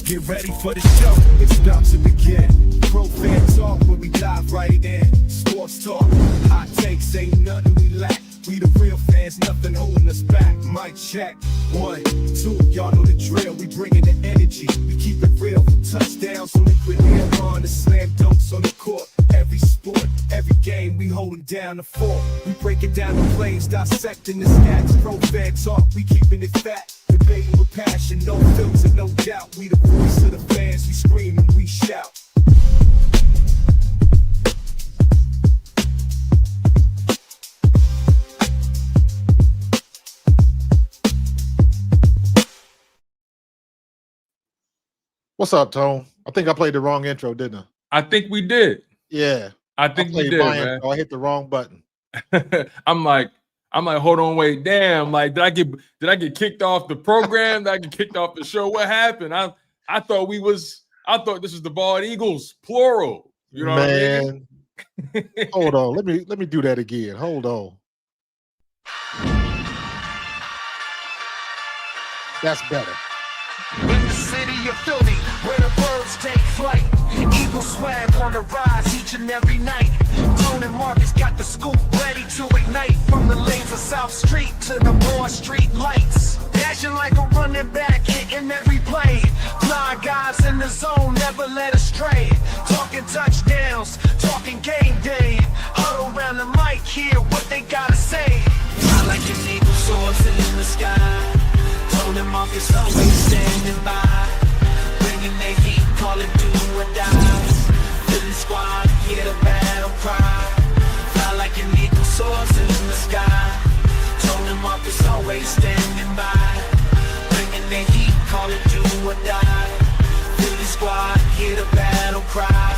Get ready for the show, it's about to begin. Pro fan talk where we dive right in. Sports talk, hot takes, ain't nothing we lack. We the real fans, nothing holding us back. Mic check, 1, 2, y'all know the drill. We bringing the energy, we keep it real. From touchdowns on liquid air on the slam dunks on the court. Every sport, every game, we holding down the fort. We breaking down the plays, dissecting the stats. Pro fan talk, we keeping it fat. Debating with passion, no filter, no doubt. We the voice of the fans, we scream and we shout. What's up, Tone? I think I played the wrong intro, didn't I? I think we did. Yeah. I think we did, man. Intro. I hit the wrong button. I'm like, hold on, wait, damn. Like, did I get kicked off the program? Did I get kicked off the show? What happened? I thought this was the Bald Eagles, plural. You know what I mean? Hold on. Let me do that again. Hold on. That's better. In the city of Philly, where the birds take flight, Eagle swag on the rise each and every night. Tone and Marcus got the scoop ready to ignite. From the lanes of South Street to the Moore Street lights, dashing like a running back, hitting every play. Fly guys in the zone, never led astray. Talking touchdowns, talking game day. Huddle around the mic, hear what they gotta say. Fly like an eagle soaring in the sky. Tone and Marcus always standing by, bringing their heat, call it do or die. Philly squad, hear the battle cry. Fly like an eagle soars in the sky. Tone and Marcus always standing by, bringing their heat, call it do or die. Philly squad, hear the battle cry.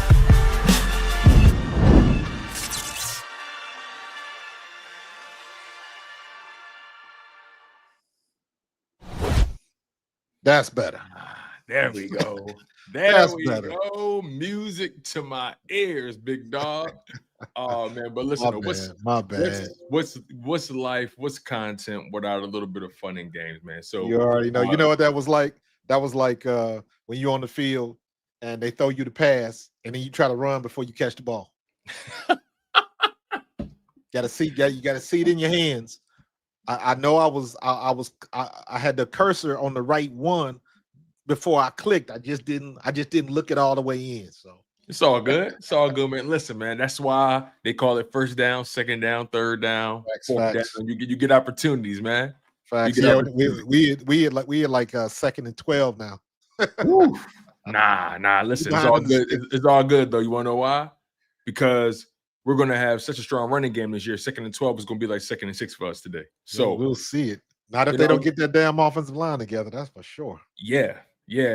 That's better. There we go. There we go. Music to my ears, big dog. Oh man, but listen, my bad. What's life? What's content without a little bit of fun and games, man? So you already know. You know what that was like? That was like when you're on the field and they throw you the pass, and then you try to run before you catch the ball. You got a seat in your hands. I know I had the cursor on the right one before I clicked. I just didn't look it all the way in. So it's all good. It's all good, man. Listen, man, that's why they call it first down, second down, third down, fourth down. You get opportunities, man. Facts. Yeah, we had like second and 12 now. Nah. Listen, it's all good. It's all good though. You want to know why? Because we're going to have such a strong running game this year. Second and 12 is going to be like second and 6 for us today. So we'll see it. Not if they don't get that damn offensive line together. That's for sure. Yeah,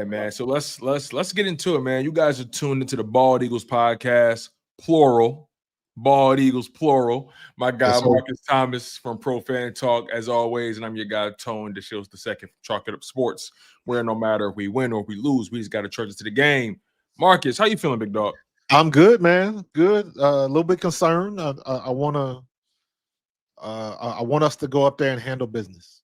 man. So let's get into it, man. You guys are tuned into the Bald Eagles podcast, plural. Bald Eagles, plural. My guy Marcus Thomas from Pro Fan Talk, as always, and I'm your guy Tone DeShields II from Chalk It Up Sports, where no matter if we win or if we lose, we just got to charge it to the game. Marcus, how you feeling, big dog? I'm good, man. Good. A little bit concerned. I want us to go up there and handle business.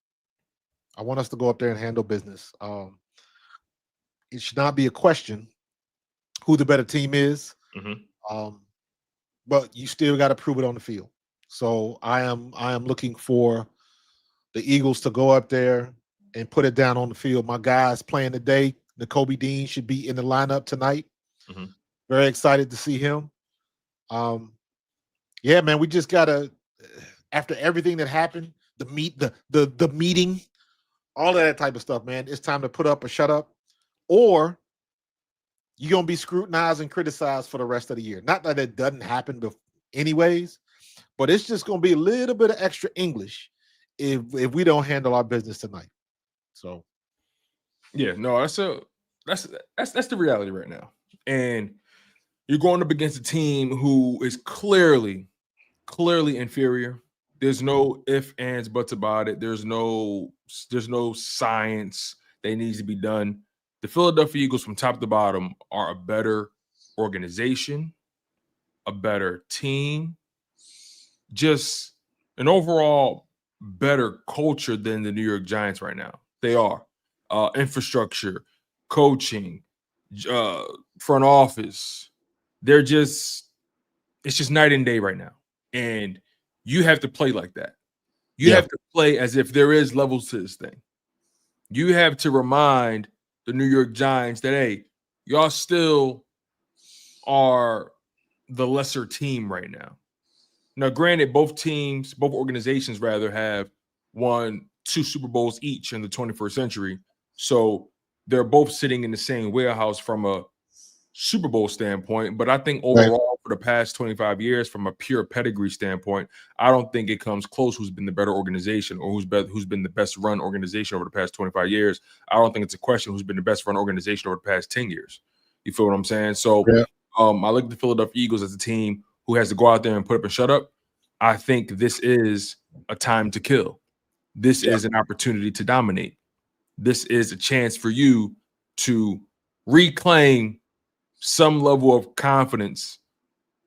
It should not be a question who the better team is. Mm-hmm. But you still got to prove it on the field. So I am looking for the Eagles to go up there and put it down on the field. My guys playing today, Nakobe Dean should be in the lineup tonight. Mm-hmm. Very excited to see him. Yeah, man, we just gotta, after everything that happened, the meeting, all of that type of stuff, man, it's time to put up or shut up, or you're gonna be scrutinized and criticized for the rest of the year. Not that it doesn't happen anyways, but it's just gonna be a little bit of extra English if we don't handle our business tonight. So yeah, no, that's the reality right now. And you're going up against a team who is clearly inferior. There's no ifs, ands, buts about it. There's no science that needs to be done. The Philadelphia Eagles from top to bottom are a better organization, a better team, just an overall better culture than the New York Giants right now. They are. Infrastructure, coaching, front office, it's just night and day right now. And you have to play like that. You have to play as if there is levels to this thing. You have to remind the New York Giants that, hey, y'all still are the lesser team right now. Now, granted, both organizations rather, have won 2 Super Bowls each in the 21st century. So they're both sitting in the same warehouse from a Super Bowl standpoint. But I think overall, for the past 25 years, from a pure pedigree standpoint, I don't think it comes close who's been the better organization or who's been the best run organization over the past 25 years. I don't think it's a question who's been the best run organization over the past 10 years. You feel what I'm saying? So I look at the Philadelphia Eagles as a team who has to go out there and put up and shut up. I think this is a time to kill. This is an opportunity to dominate. This is a chance for you to reclaim some level of confidence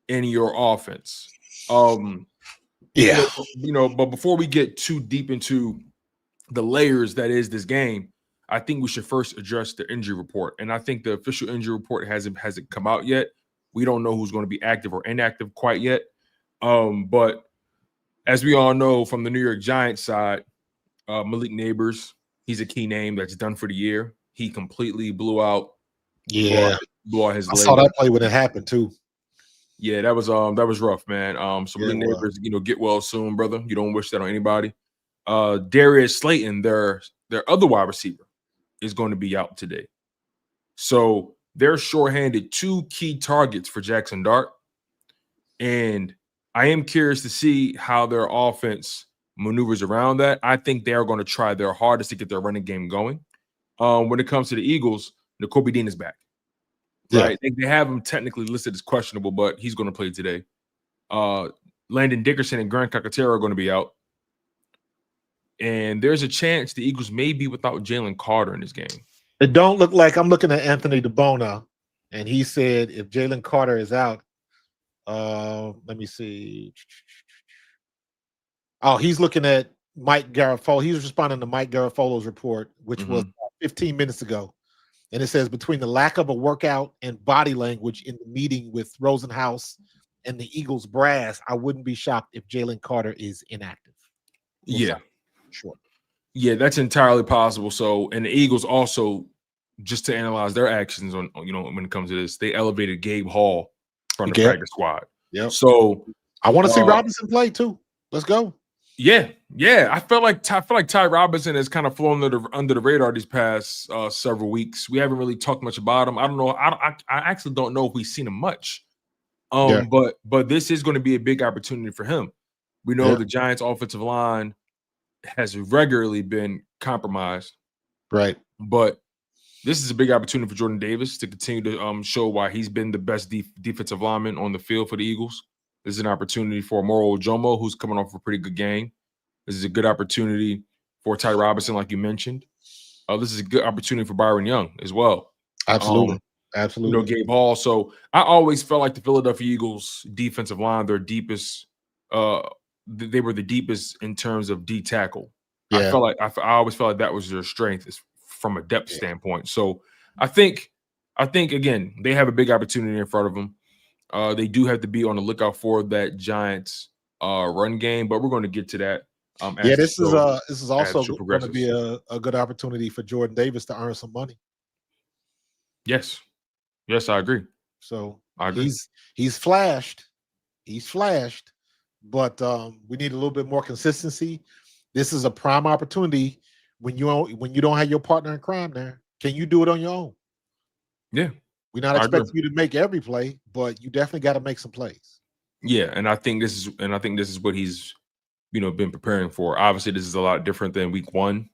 in your offense. But before we get too deep into the layers that is this game, I think we should first address the injury report. And I think the official injury report hasn't come out yet. We don't know who's going to be active or inactive quite yet. But as we all know from the New York Giants side, Malik Neighbors, he's a key name that's done for the year. He completely blew out. Blew out his leg. I saw that play when it happened too. Yeah, that was rough, man. So Malik Neighbors, get well soon, brother. You don't wish that on anybody. Darius Slayton, their other wide receiver, is going to be out today. So they're shorthanded 2 key targets for Jackson Dart. And I am curious to see how their offense maneuvers around that. I think they are going to try their hardest to get their running game going. When it comes to the Eagles, Nakobe Dean is back. Right? They have him technically listed as questionable, but he's going to play today. Landon Dickerson and Grant Calcaterra are going to be out. And there's a chance the Eagles may be without Jalen Carter in this game. It don't look like. I'm looking at Anthony DeBona, and he said if Jalen Carter is out, let me see. Oh, he's looking at Mike Garafolo. He's responding to Mike Garafolo's report, which was 15 minutes ago. And it says between the lack of a workout and body language in the meeting with Rosenhaus and the Eagles brass, I wouldn't be shocked if Jalen Carter is inactive. Sure. Yeah, that's entirely possible. So, and the Eagles also, just to analyze their actions on, when it comes to this, they elevated Gabe Hall from the practice squad. Yeah. So I want to see Robinson play too. Let's go. Yeah. I feel like Ty Robinson has kind of flown under the radar these past several weeks. We haven't really talked much about him. I don't know. I actually don't know if we've seen him much. But this is going to be a big opportunity for him. We know the Giants' offensive line has regularly been compromised. Right. But this is a big opportunity for Jordan Davis to continue to show why he's been the best defensive lineman on the field for the Eagles. This is an opportunity for Moro Ojomo, who's coming off a pretty good game. This is a good opportunity for Ty Robinson, like you mentioned. This is a good opportunity for Byron Young as well. Absolutely. Gabe Hall. So I always felt like the Philadelphia Eagles defensive line, their deepest, they were the deepest in terms of D tackle. I always felt like that was their strength from a depth standpoint. So I think again, they have a big opportunity in front of them. They do have to be on the lookout for that Giants run game, but we're going to get to that. This is also going to be a good opportunity for Jordan Davis to earn some money. Yes, I agree. So I agree. He's flashed, but we need a little bit more consistency. This is a prime opportunity when you don't have your partner in crime there. Can you do it on your own? Yeah. We're not expecting you to make every play, but you definitely got to make some plays. Yeah, and I think this is what he's been preparing for. Obviously, this is a lot different than week 1.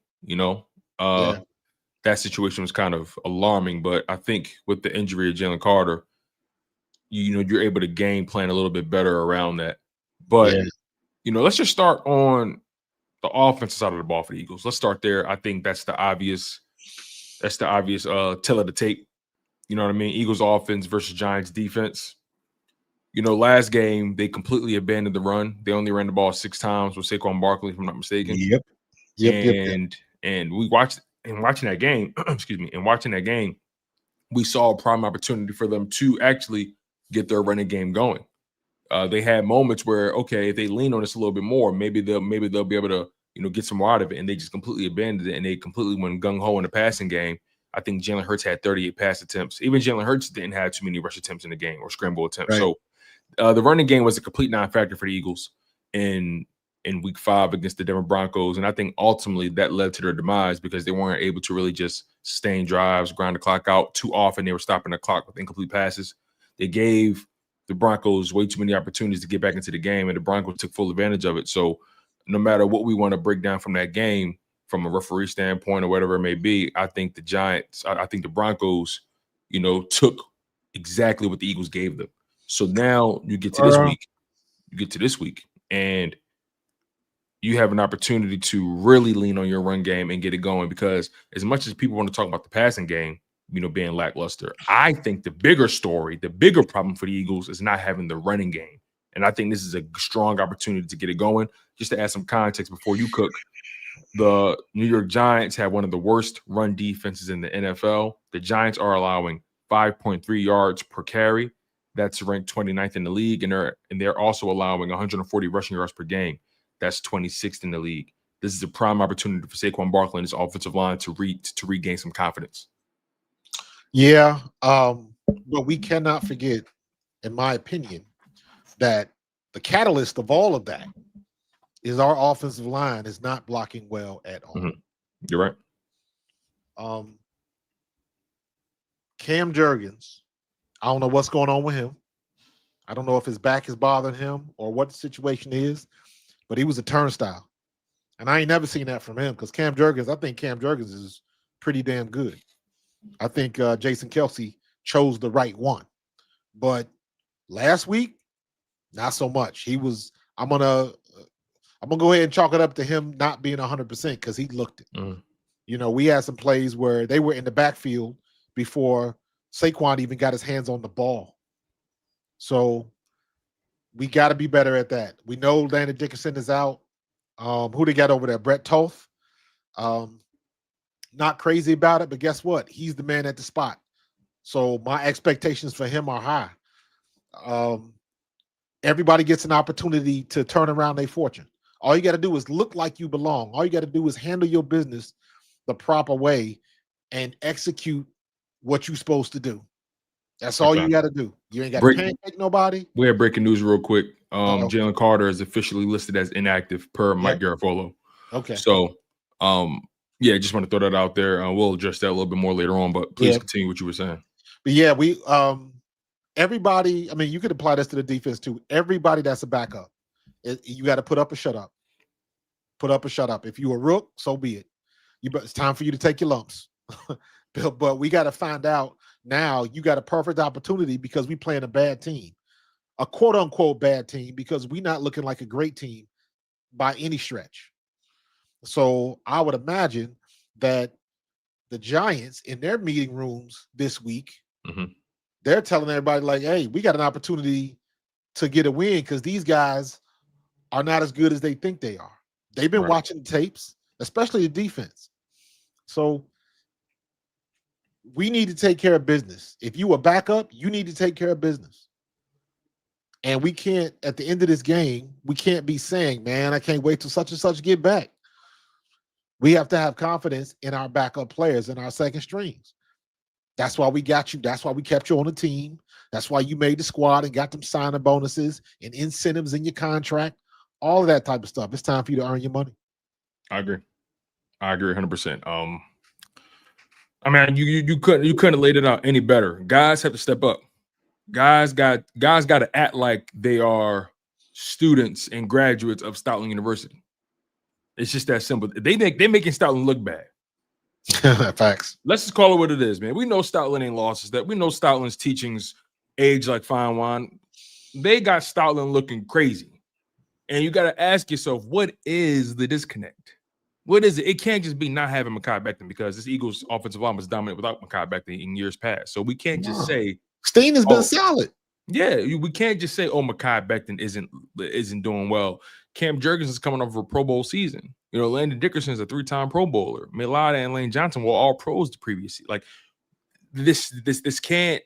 That situation was kind of alarming, but I think with the injury of Jalen Carter, you're able to game plan a little bit better around that. But let's just start on the offensive side of the ball for the Eagles. Let's start there. I think that's the obvious tell of the tape. You know what I mean? Eagles offense versus Giants defense. Last game, they completely abandoned the run. They only ran the ball 6 times with Saquon Barkley, if I'm not mistaken. Yep. And we watching that game, watching that game, we saw a prime opportunity for them to actually get their running game going. They had moments where, okay, if they lean on this a little bit more, maybe they'll be able to, get some more out of it. And they just completely abandoned it, and they completely went gung ho in the passing game. I think Jalen Hurts had 38 pass attempts. Even Jalen Hurts didn't have too many rush attempts in the game or scramble attempts. Right. So the running game was a complete non-factor for the Eagles in Week 5 against the Denver Broncos, and I think ultimately that led to their demise because they weren't able to really just sustain drives, grind the clock out. Too often they were stopping the clock with incomplete passes. They gave the Broncos way too many opportunities to get back into the game, and the Broncos took full advantage of it. So no matter what we want to break down from that game, from a referee standpoint or whatever it may be, I think the Broncos, took exactly what the Eagles gave them. So now you get to this week, and you have an opportunity to really lean on your run game and get it going, because as much as people want to talk about the passing game, being lackluster, I think the bigger problem for the Eagles is not having the running game. And I think this is a strong opportunity to get it going. Just to add some context before you cook, the New York Giants have one of the worst run defenses in the NFL. The Giants are allowing 5.3 yards per carry. That's ranked 29th in the league, and they're also allowing 140 rushing yards per game. That's 26th in the league. This is a prime opportunity for Saquon Barkley and his offensive line to regain some confidence. Yeah, but we cannot forget, in my opinion, that the catalyst of all of that is our offensive line is not blocking well at all. Mm-hmm. You're right. Cam Jurgens, I don't know what's going on with him. I don't know if his back is bothering him or what the situation is, but he was a turnstile. And I ain't never seen that from him, because I think Cam Jurgens is pretty damn good. I think Jason Kelce chose the right one. But last week, not so much. I'm gonna go ahead and chalk it up to him not being 100% because he looked it. Mm. We had some plays where they were in the backfield before Saquon even got his hands on the ball. So we got to be better at that. We know Landon Dickerson is out. Who they got over there? Brett Toth. Not crazy about it, but guess what? He's the man at the spot. So my expectations for him are high. Everybody gets an opportunity to turn around their fortune. All you got to do is look like you belong. All you got to do is handle your business the proper way and execute what you're supposed to do. That's all you got to do. You ain't got to pancake nobody. We have breaking news real quick. Jalen Carter is officially listed as inactive per Mike Garafolo. Okay. So, just want to throw that out there. We'll address that a little bit more later on, but please continue what you were saying. But yeah, we everybody, I mean, you could apply this to the defense too. Everybody that's a backup, you got to put up or shut up. Put up or shut up. If you're a rook, so be it. It's time for you to take your lumps. But we got to find out now. You got a perfect opportunity because we playing a bad team, a quote unquote bad team, because we're not looking like a great team by any stretch. So I would imagine that the Giants in their meeting rooms this week, they're telling everybody like, hey, we got an opportunity to get a win because these guys are not as good as they think they are. They've been watching the tapes, especially the defense. So we need to take care of business. If you are backup, you need to take care of business. And we can't, at the end of this game, we can't be saying, man, I can't wait till such and such get back. We have to have confidence in our backup players and our second strings. That's why we got you. That's why we kept you on the team. That's why you made the squad and got them signing bonuses and incentives in your contract, all of that type of stuff. It's time for you to earn your money. I agree 100%. I mean, you couldn't have laid it out any better. Guys have to step up. Guys got to act like they are students and graduates of Stoutland University. It's just that simple. They're making Stoutland look bad. Facts. Let's just call it what it is, man. We know Stoutland ain't lost. That we know Stoutland's teachings age like fine wine. They got Stoutland looking crazy, and you got to ask yourself, what is the disconnect? What is it? It can't just be not having Mekhi Becton, because this Eagles offensive line was dominant without Mekhi Becton in years past. So we can't just say Steen has been solid. Yeah, we can't just say, oh, Mekhi Becton isn't doing well. Cam Jurgens is coming off of a Pro Bowl season. Landon Dickerson is a 3-time Pro Bowler. Milada and Lane Johnson were all pros the previous season. Like, this can't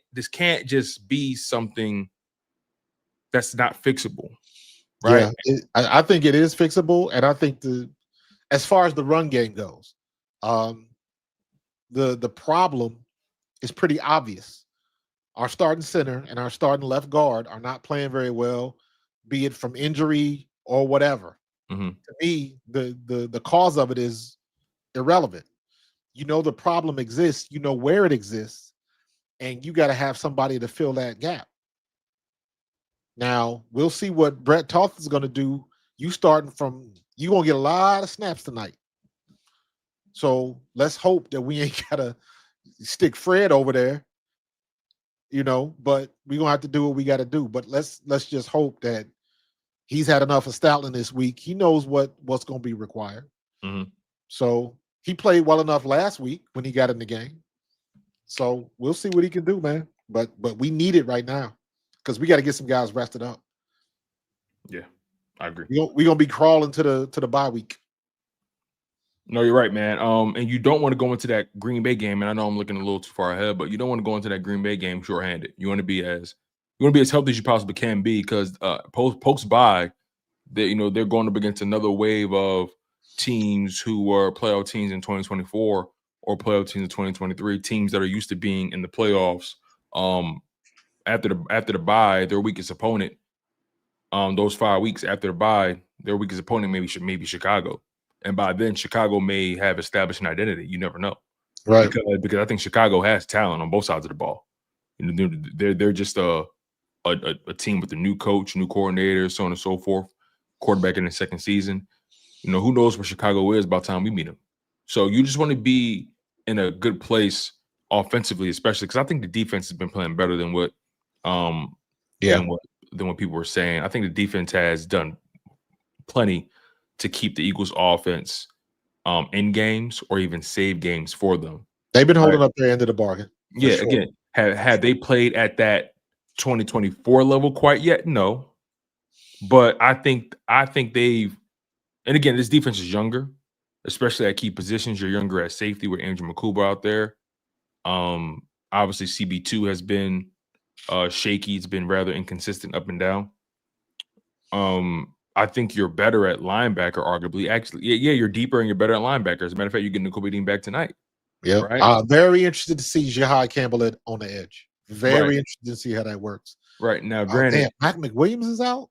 just be something that's not fixable, right? Yeah, I think it is fixable, and I think as far as the run game goes, the problem is pretty obvious. Our starting center and our starting left guard are not playing very well, be it from injury or whatever. Mm-hmm. To me, the cause of it is irrelevant. You know the problem exists, you know where it exists, and you got to have somebody to fill that gap. Now, we'll see what Brett Toth is going to do. You're going to get a lot of snaps tonight. So let's hope that we ain't got to stick Fred over there, but we're going to have to do what we got to do. But let's just hope that he's had enough of Stoutland this week. He knows what's going to be required. Mm-hmm. So he played well enough last week when he got in the game. So we'll see what he can do, man. But we need it right now because we got to get some guys rested up. Yeah, I agree. We're going to be crawling to the bye week. No, you're right, man. And you don't want to go into that Green Bay game. And I know I'm looking a little too far ahead, but you don't want to go into that Green Bay game shorthanded. You want to be as healthy as you possibly can be, because post bye, they're going up against another wave of teams who were playoff teams in 2024 or playoff teams in 2023, teams that are used to being in the playoffs. After the bye, their weakest opponent, those 5 weeks after the bye, their weakest opponent maybe Chicago. And by then, Chicago may have established an identity. You never know, right? Because I think Chicago has talent on both sides of the ball. They're just a team with a new coach, new coordinator, so on and so forth. Quarterback in the second season. Who knows where Chicago is by the time we meet them. So you just want to be in a good place offensively, especially because I think the defense has been playing better than what people were saying. I think the defense has done plenty to keep the Eagles offense in games or even save games for them. They've been holding up their end of the bargain. Yeah, sure. Again, have they played at that 2024 level quite yet? No. But I think they've, and again, this defense is younger, especially at key positions. You're younger at safety with Andrew McCuba out there. Obviously CB2 has been shaky. It's been rather inconsistent up and down. I think you're better at linebacker, arguably. Actually, yeah, you're deeper and you're better at linebacker. As a matter of fact, you're getting Nakobe Dean back tonight. Yeah, right? Very interested to see Jahai Campbell on the edge. Very interested to see how that works. Right now, granted, Matt McWilliams is out.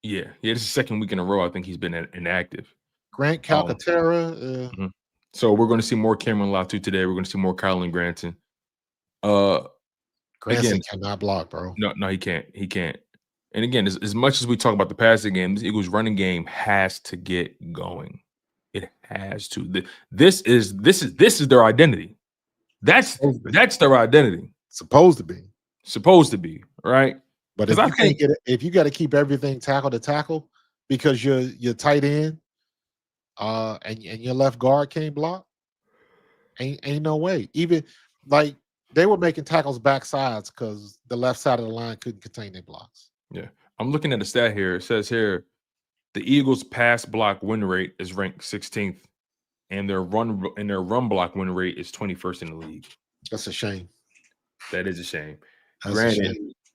Yeah, this is the second week in a row. I think he's been inactive. Grant Calcaterra. Mm-hmm. So we're going to see more Cameron Latu today. We're going to see more Kylan Granson. Granson cannot block, bro. No, he can't. He can't. And again, as much as we talk about the passing game, this Eagles running game has to get going. It has to. This is their identity. That's their identity. Supposed to be, right? But if you got to keep everything tackle to tackle because you're tight end, and your left guard can't block, ain't no way. Even like they were making tackles backsides because the left side of the line couldn't contain their blocks. Yeah, I'm looking at the stat here. It says here the Eagles' pass block win rate is ranked 16th, and their run block win rate is 21st in the league. That's a shame. That is a shame.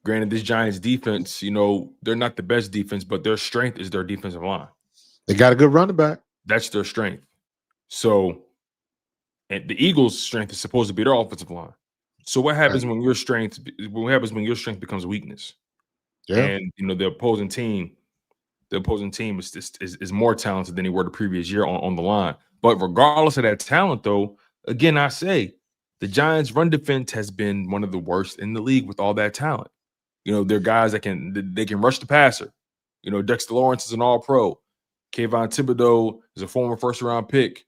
Granted, this Giants defense, they're not the best defense, but their strength is their defensive line. They got a good running back. That's their strength. So, and the Eagles' strength is supposed to be their offensive line. So what happens when your strength becomes weakness? Yeah. And the opposing team is more talented than they were the previous year on the line. But regardless of that talent, though, again, I say the Giants' run defense has been one of the worst in the league with all that talent. They're guys that can rush the passer. Dexter Lawrence is an all-pro. Kayvon Thibodeau is a former first-round pick.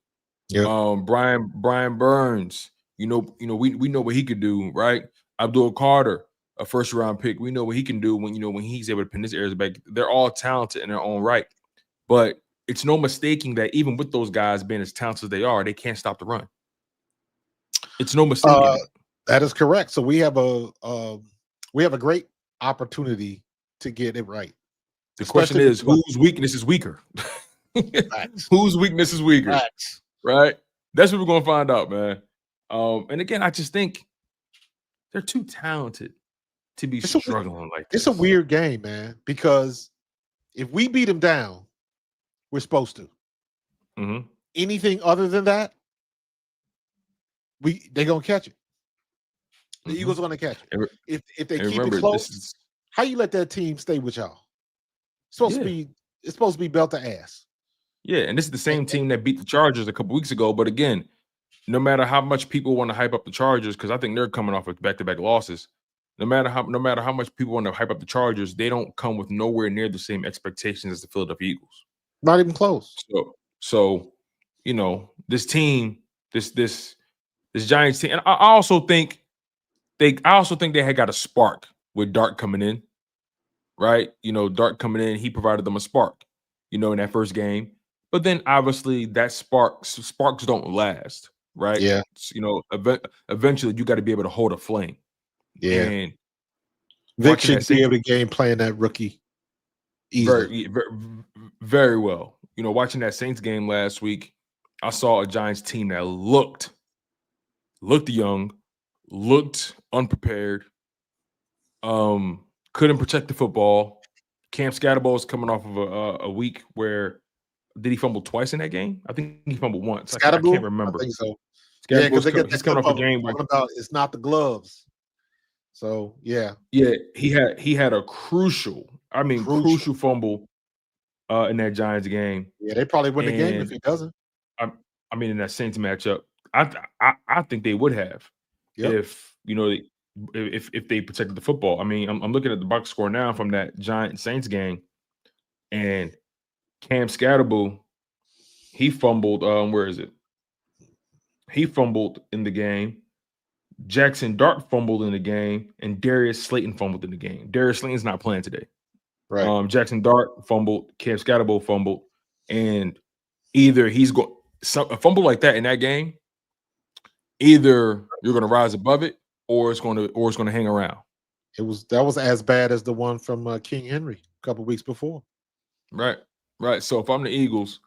Yeah. Brian Burns, we know what he could do, right? Abdul Carter, a first-round pick. We know what he can do when he's able to pin his areas back. They're all talented in their own right. But it's no mistaking that even with those guys being as talented as they are, they can't stop the run. It's no mistake. That is correct. So we have a great opportunity to get it right. The question is, whose weakness is weaker? Whose weakness is weaker? Facts. Right? That's what we're gonna find out, man. And again, I just think They're too talented to be It's a, struggling like this. it's a weird game, man, because if we beat them down, we're supposed to. Mhm. Anything other than that, they're gonna catch it. The Mhm. Eagles are gonna catch it. And If they and keep it remember, close, this is how you let that team stay with y'all? It's supposed to be belt to ass. and this is the same And team that beat the Chargers a couple weeks ago. But again, no matter how much people want to hype up the Chargers, because I think they're coming off with back-to-back losses. No matter how much people want to hype up the Chargers, they don't come with nowhere near the same expectations as the Philadelphia Eagles. not even close. So this team, this Giants team, and I also think they had got a spark with Dart coming in, right? Dart coming in, he provided them a spark, in that first game. But then obviously that sparks don't last, right? Yeah. Eventually you got to be able to hold a flame. Yeah. And Vic watching should be able to game plan that rookie easily. very, very well. Watching that Saints game last week, I saw a Giants team that looked young, looked unprepared, couldn't protect the football. Cam Scatterbo is coming off of a week where did he fumble twice in that game? I think he fumbled once. I can't remember. I think so. Yeah, because they get he's coming off a game where about it's not the gloves. So yeah, he had a crucial fumble in that Giants game. Yeah, they probably win the game if he doesn't. I mean, in that Saints matchup, I think they would have if if they protected the football. I mean, I'm looking at the box score now from that Giants Saints game, and Cam Scatterbo, he fumbled. Where is it? He fumbled in the game. Jackson Dart fumbled in the game, and Darius Slayton fumbled in the game. Darius Slayton's not playing today. Right. Jackson Dart fumbled. Cam Scatterbo fumbled, and either a fumble like that in that game. Either you're going to rise above it, or it's going to hang around. That was as bad as the one from King Henry a couple weeks before. Right. So if I'm the Eagles,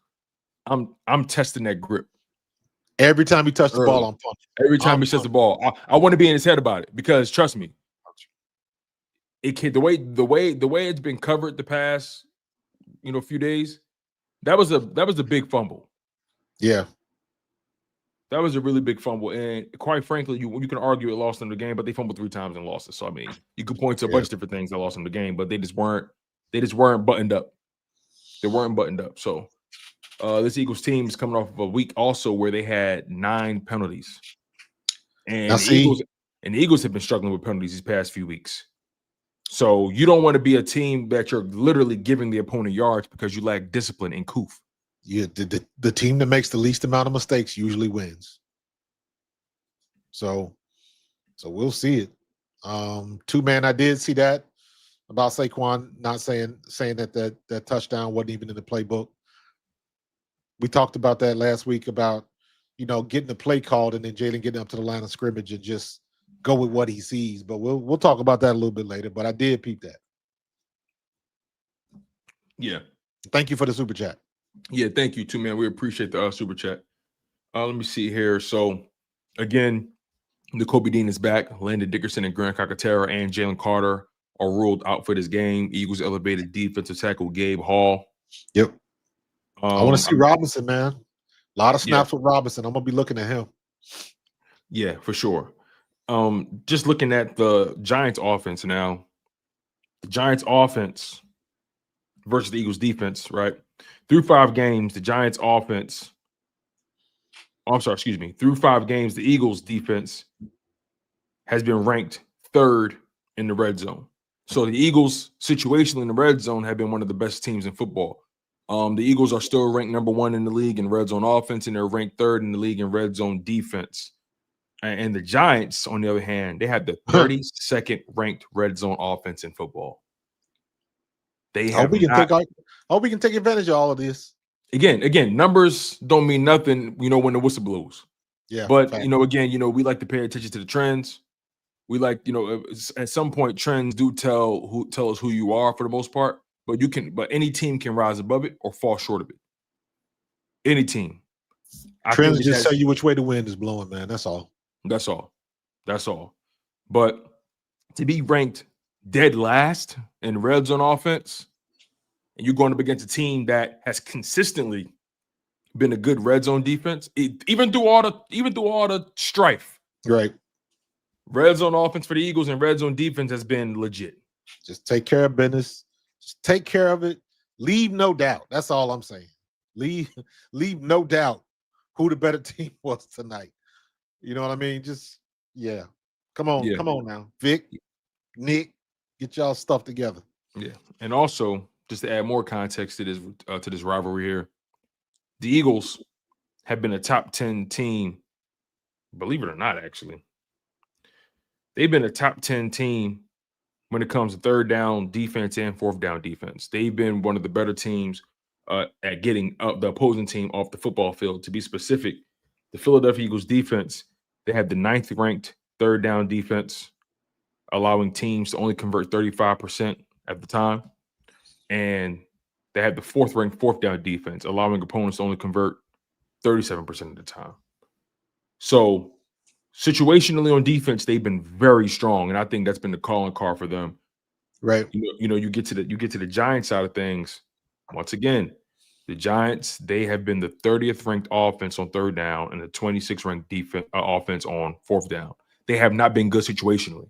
I'm testing that grip. Every time he touches the ball, I'm punching. Every time he touches the ball, I want to be in his head about it because trust me, the way it's been covered the past few days, that was a big fumble. Yeah. That was a really big fumble, and quite frankly, you can argue it lost them the game, but they fumbled 3 times and lost it. So I mean, you could point to a bunch of different things that lost them the game, but they just weren't buttoned up. They weren't buttoned up. So this Eagles team is coming off of a week also where they had 9 penalties, and the Eagles have been struggling with penalties these past few weeks. So you don't want to be a team that you're literally giving the opponent yards because you lack discipline and coof. Yeah, the team that makes the least amount of mistakes usually wins. So we'll see it. 2-man, I did see that about Saquon not saying that touchdown wasn't even in the playbook. We talked about that last week about getting the play called and then Jalen getting up to the line of scrimmage and just go with what he sees. But we'll talk about that a little bit later. But I did peep that. Yeah. Thank you for the super chat. Yeah, thank you too, man. We appreciate the super chat. Let me see here. So, again, N'Kobe Dean is back. Landon Dickerson and Grant Calcaterra and Jalen Carter are ruled out for this game. Eagles elevated defensive tackle Gabe Hall. Yep. I want to see Robinson, man. A lot of snaps with Robinson. I'm going to be looking at him. Yeah, for sure. Just looking at the Giants offense now. The Giants offense versus the Eagles defense, right? Through 5 games, the Giants offense. Through 5 games, the Eagles defense has been ranked 3rd in the red zone. So the Eagles situationally in the red zone have been one of the best teams in football. The Eagles are still ranked number 1 in the league in red zone offense, and they're ranked 3rd in the league in red zone defense. And the Giants, on the other hand, they have the 32nd ranked red zone offense in football. They have. I hope we can take advantage of all of this. Again, numbers don't mean nothing, when the whistle blows. Yeah. But again, we like to pay attention to the trends. We like, at some point, trends do tell us who you are for the most part. But any team can rise above it or fall short of it. Any team. Trends just tell you which way the wind is blowing, man. That's all. That's all. But to be ranked dead last in red zone offense, and you're going up against a team that has consistently been a good red zone defense, even through all the strife. Right. Red zone offense for the Eagles and red zone defense has been legit. Just take care of business. Just take care of it. Leave no doubt. That's all I'm saying. Leave no doubt who the better team was tonight. You know what I mean? Just Come on now, Vic, Nick, get y'all stuff together. Yeah, and also just to add more context to this rivalry here, the Eagles have been a top 10 team. Believe it or not, actually, they've been a top 10 team when it comes to third down defense and fourth down defense. They've been one of the better teams at getting the opposing team off the football field. To be specific, the Philadelphia Eagles defense, they have the 9th ranked third down defense, allowing teams to only convert 35% at the time. And they had the 4th ranked fourth down defense, allowing opponents to only convert 37% of the time. So situationally on defense, they've been very strong, and I think that's been the calling card for them. Right. You get to the Giants side of things. Once again, the Giants, they have been the 30th ranked offense on third down and the 26th ranked offense on fourth down. They have not been good situationally.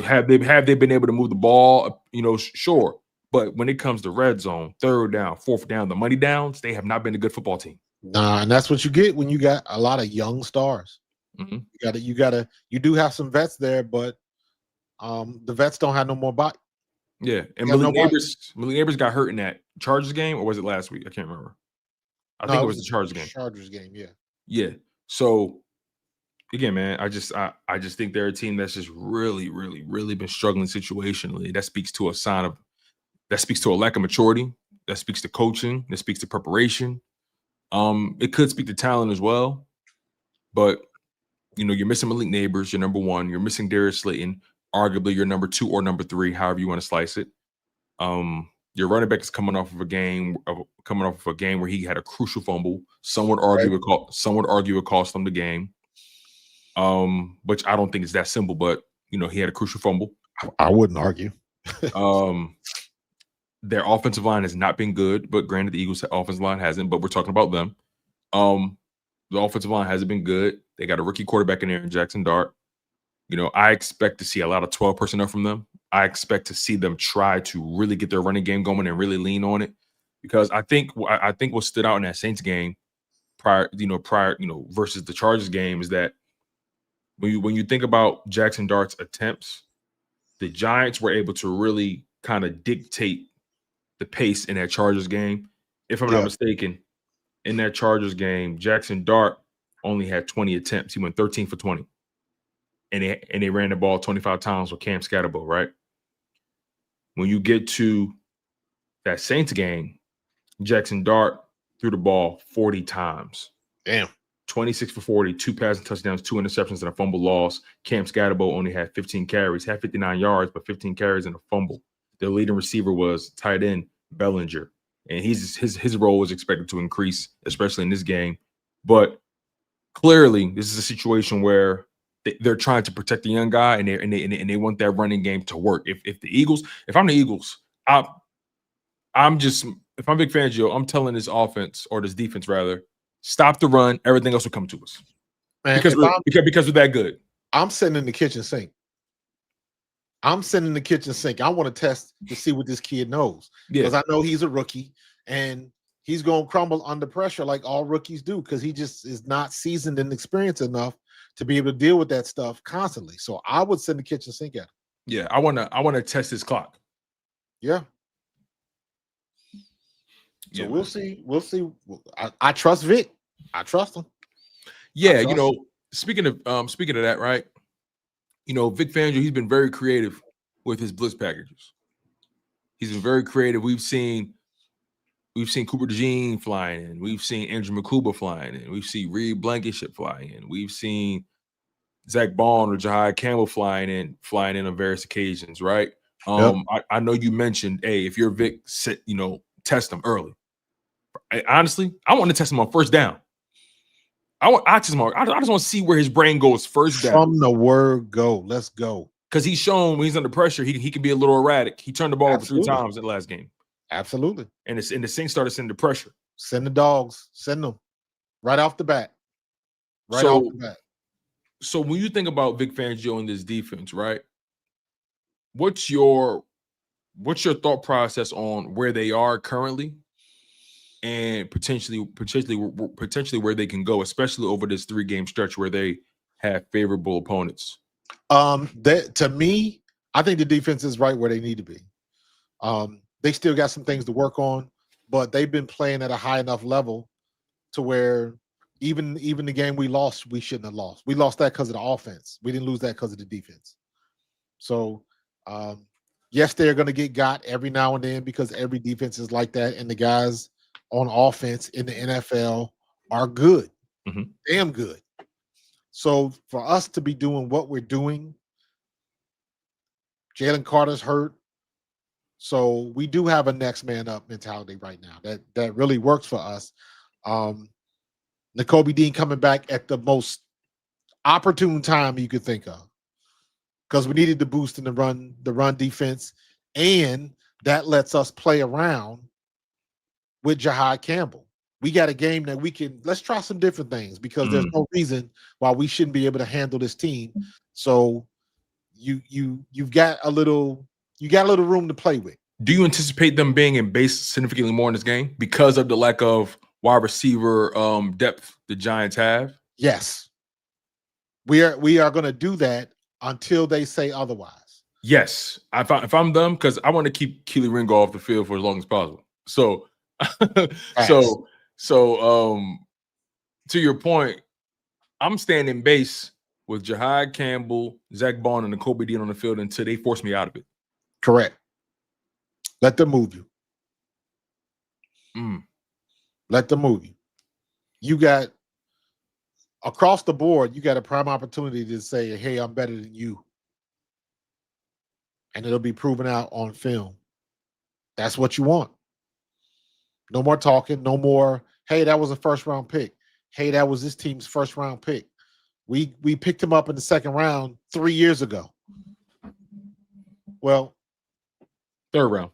Have they been able to move the ball? Sure. But when it comes to red zone, third down, fourth down, the money downs, they have not been a good football team. Nah, and that's what you get when you got a lot of young stars. Mm-hmm. You do have some vets there, but the vets don't have no more body. Yeah, and Malik Neighbors got hurt in that Chargers game, or was it last week? I can't remember. I think it was the Chargers game. Chargers game, yeah. Yeah. So again, man, I just think they're a team that's just really, really, really been struggling situationally. That speaks to a lack of maturity. That speaks to coaching. That speaks to preparation. It could speak to talent as well, but you're missing Malik Neighbors, your number 1. You're missing Darius Slayton, arguably your number 2 or number 3, however you want to slice it. Your running back is coming off of a game where he had a crucial fumble. Some would argue it cost them the game. Which I don't think is that simple, but he had a crucial fumble. I wouldn't argue. Their offensive line has not been good, but granted, the Eagles' offensive line hasn't. But we're talking about them. The offensive line hasn't been good. They got a rookie quarterback in there, Jackson Dart. I expect to see a lot of 12 personnel from them. I expect to see them try to really get their running game going and really lean on it, because I think what stood out in that Saints game prior versus the Chargers game is that when you think about Jackson Dart's attempts, the Giants were able to really kind of dictate the pace in that Chargers game. If I'm not mistaken, in that Chargers game, Jackson Dart only had 20 attempts. He went 13 for 20. And they ran the ball 25 times with Cam Scatterbo, right? When you get to that Saints game, Jackson Dart threw the ball 40 times. Damn. 26 for 40, 2 passing touchdowns, 2 interceptions, and a fumble loss. Cam Scatterbo only had 15 carries, had 59 yards, but 15 carries and a fumble. Their leading receiver was tight end Bellinger, and his role was expected to increase, especially in this game. But clearly, this is a situation where they're trying to protect the young guy, and they want that running game to work. If I'm the Eagles, if I'm Vic Fangio, I'm telling this offense, or this defense rather, stop the run. Everything else will come to us. Man, because we're that good. I'm sitting in the kitchen sink. I want to test to see what this kid knows, because I know he's a rookie and he's going to crumble under pressure like all rookies do, because he just is not seasoned and experienced enough to be able to deal with that stuff constantly. So I would send the kitchen sink at him. Yeah, I want to test his clock. Yeah. So we'll see. I trust Vic. I trust him. Yeah, speaking of that, right? Vic Fangio, he's been very creative with his blitz packages. He's been very creative. We've seen Cooper DeJean flying in. We've seen Andrew McCuba flying in. We've seen Reed Blankenship flying in. We've seen Zach Bond or Jahai Campbell flying in on various occasions, right? I know you mentioned, hey, if you're Vic, test them early. Honestly, I want to test them on first down. I just want to see where his brain goes first down. From the word go, let's go. Because he's shown when he's under pressure, he can be a little erratic. He turned the ball over 3 times in the last game. Absolutely. And the Saints started sending the pressure. Send the dogs. Send them right off the bat. Off the bat. So when you think about Vic Fangio and this defense, right? What's your thought process on where they are currently, and potentially where they can go, especially over this 3-game stretch where they have favorable opponents? To me, I think the defense is right where they need to be. They still got some things to work on, but they've been playing at a high enough level to where even the game we lost, we shouldn't have lost. We lost that because of the offense. We didn't lose that because of the defense. So, yes, they're going to got every now and then because every defense is like that, and the guys on offense in the NFL are good, damn good. So for us to be doing what we're doing, Jalen Carter's hurt. So we do have a next man up mentality right now. That really works for us. Nakobe Dean coming back at the most opportune time you could think of, because we needed the boost in the run defense, and that lets us play around with Jahad Campbell. We got a game that let's try some different things, because there's no reason why we shouldn't be able to handle this team. So you've got a little room to play with. Do you anticipate them being in base significantly more in this game because of the lack of wide receiver depth the Giants have? Yes. We are going to do that until they say otherwise. Yes. If I'm them, because I want to keep Keely Ringo off the field for as long as possible. So to your point, I'm staying in base with Jahad Campbell, Zach Bond, and Nakobe Dean on the field until they force me out of it. Correct. Let them move you. Let them move you. You got, across the board, you got a prime opportunity to say, hey, I'm better than you. And it'll be proven out on film. That's what you want. No more talking. No more, hey, that was a first-round pick. Hey, that was this team's first-round pick. We picked him up in the second round 3 years ago. Well, third round.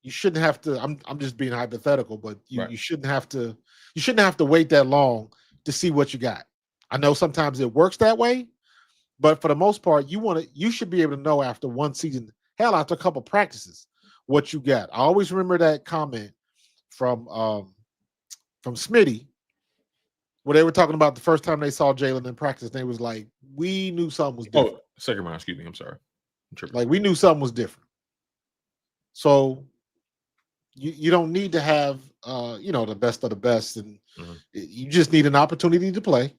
You shouldn't have to. I'm just being hypothetical, but you shouldn't have to. You shouldn't have to wait that long to see what you got. I know sometimes it works that way, but for the most part, you should be able to know after one season, hell, after a couple practices, what you got. I always remember that comment from Smitty, where they were talking about the first time they saw Jalen in practice. They was like, we knew something was different. Oh, second round. Excuse me. I'm sorry. Like, we knew something was different. So you don't need to have the best of the best, and you just need an opportunity to play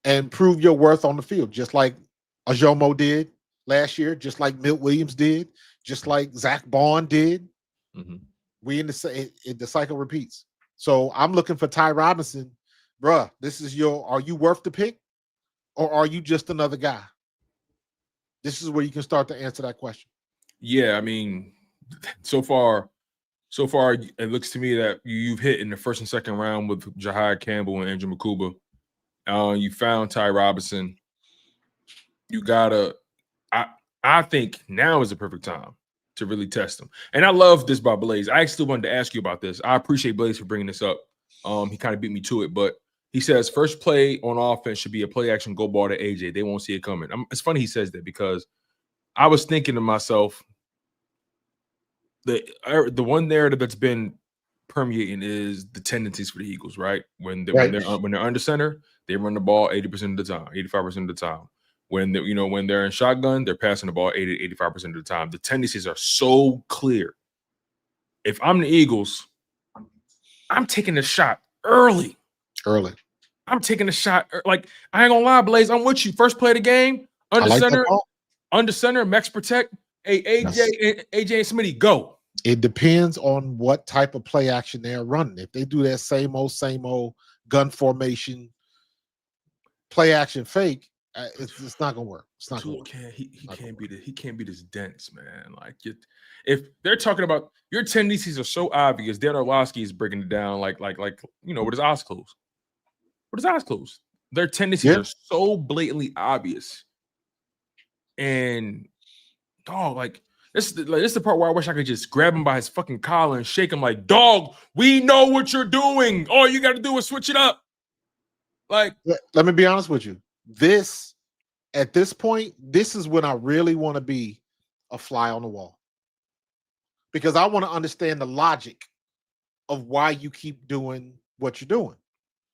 and prove your worth on the field, just like Ajomo did last year, just like Milt Williams did, just like Zach Bond did. We in the cycle repeats. So I'm looking for Ty Robinson, bruh. Are you worth the pick, or are you just another guy? This is where you can start to answer that question. Yeah, I mean, so far, it looks to me that you've hit in the first and second round with Jahad Campbell and Andrew Makuba. You found Ty Robinson. You gotta. I think now is the perfect time to really test him. And I love this by Blaze. I actually wanted to ask you about this. I appreciate Blaze for bringing this up. He kind of beat me to it, but he says first play on offense should be a play action go ball to AJ. They won't see it coming. It's funny he says that, because I was thinking to myself, the one narrative that's been permeating is the tendencies for the Eagles, right? When they're under center, they run the ball 80% of the time, 85% of the time. When they're in shotgun, they're passing the ball 80-85% of the time. The tendencies are so clear. If I'm the Eagles, I'm taking a shot early. I'm taking a shot. Like, I ain't gonna lie, Blaze, I'm with you. First play of the game, under center, max protect. Hey, AJ and Smitty, go. It depends on what type of play action they're running. If they do that same old gun formation, play action fake, it's not gonna work. It's not gonna work. He can't be this dense, man. Like, if they're talking about your tendencies are so obvious, Dan Orlovsky is breaking it down like with his eyes closed. with his eyes closed. Their tendencies Yeah. are so blatantly obvious. And dog, like this is the part where I wish I could just grab him by his fucking collar and shake him like, dog, we know what you're doing. All you got to do is switch it up. Like, let me be honest with you. At this point, this is when I really want to be a fly on the wall. Because I want to understand the logic of why you keep doing what you're doing.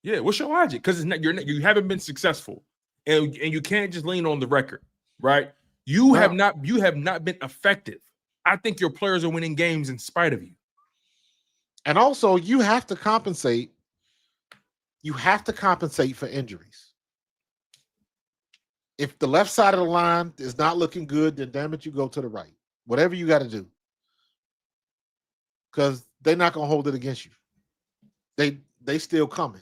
yeah, what's your logic? Because you haven't been successful, and you can't just lean on the record, right? You have not been effective. I think your players are winning games in spite of you. And also, you have to compensate. You have to compensate for injuries. If the left side of the line is not looking good, then damn it, you go to the right. Whatever you got to do. Because they're not going to hold it against you. They still coming.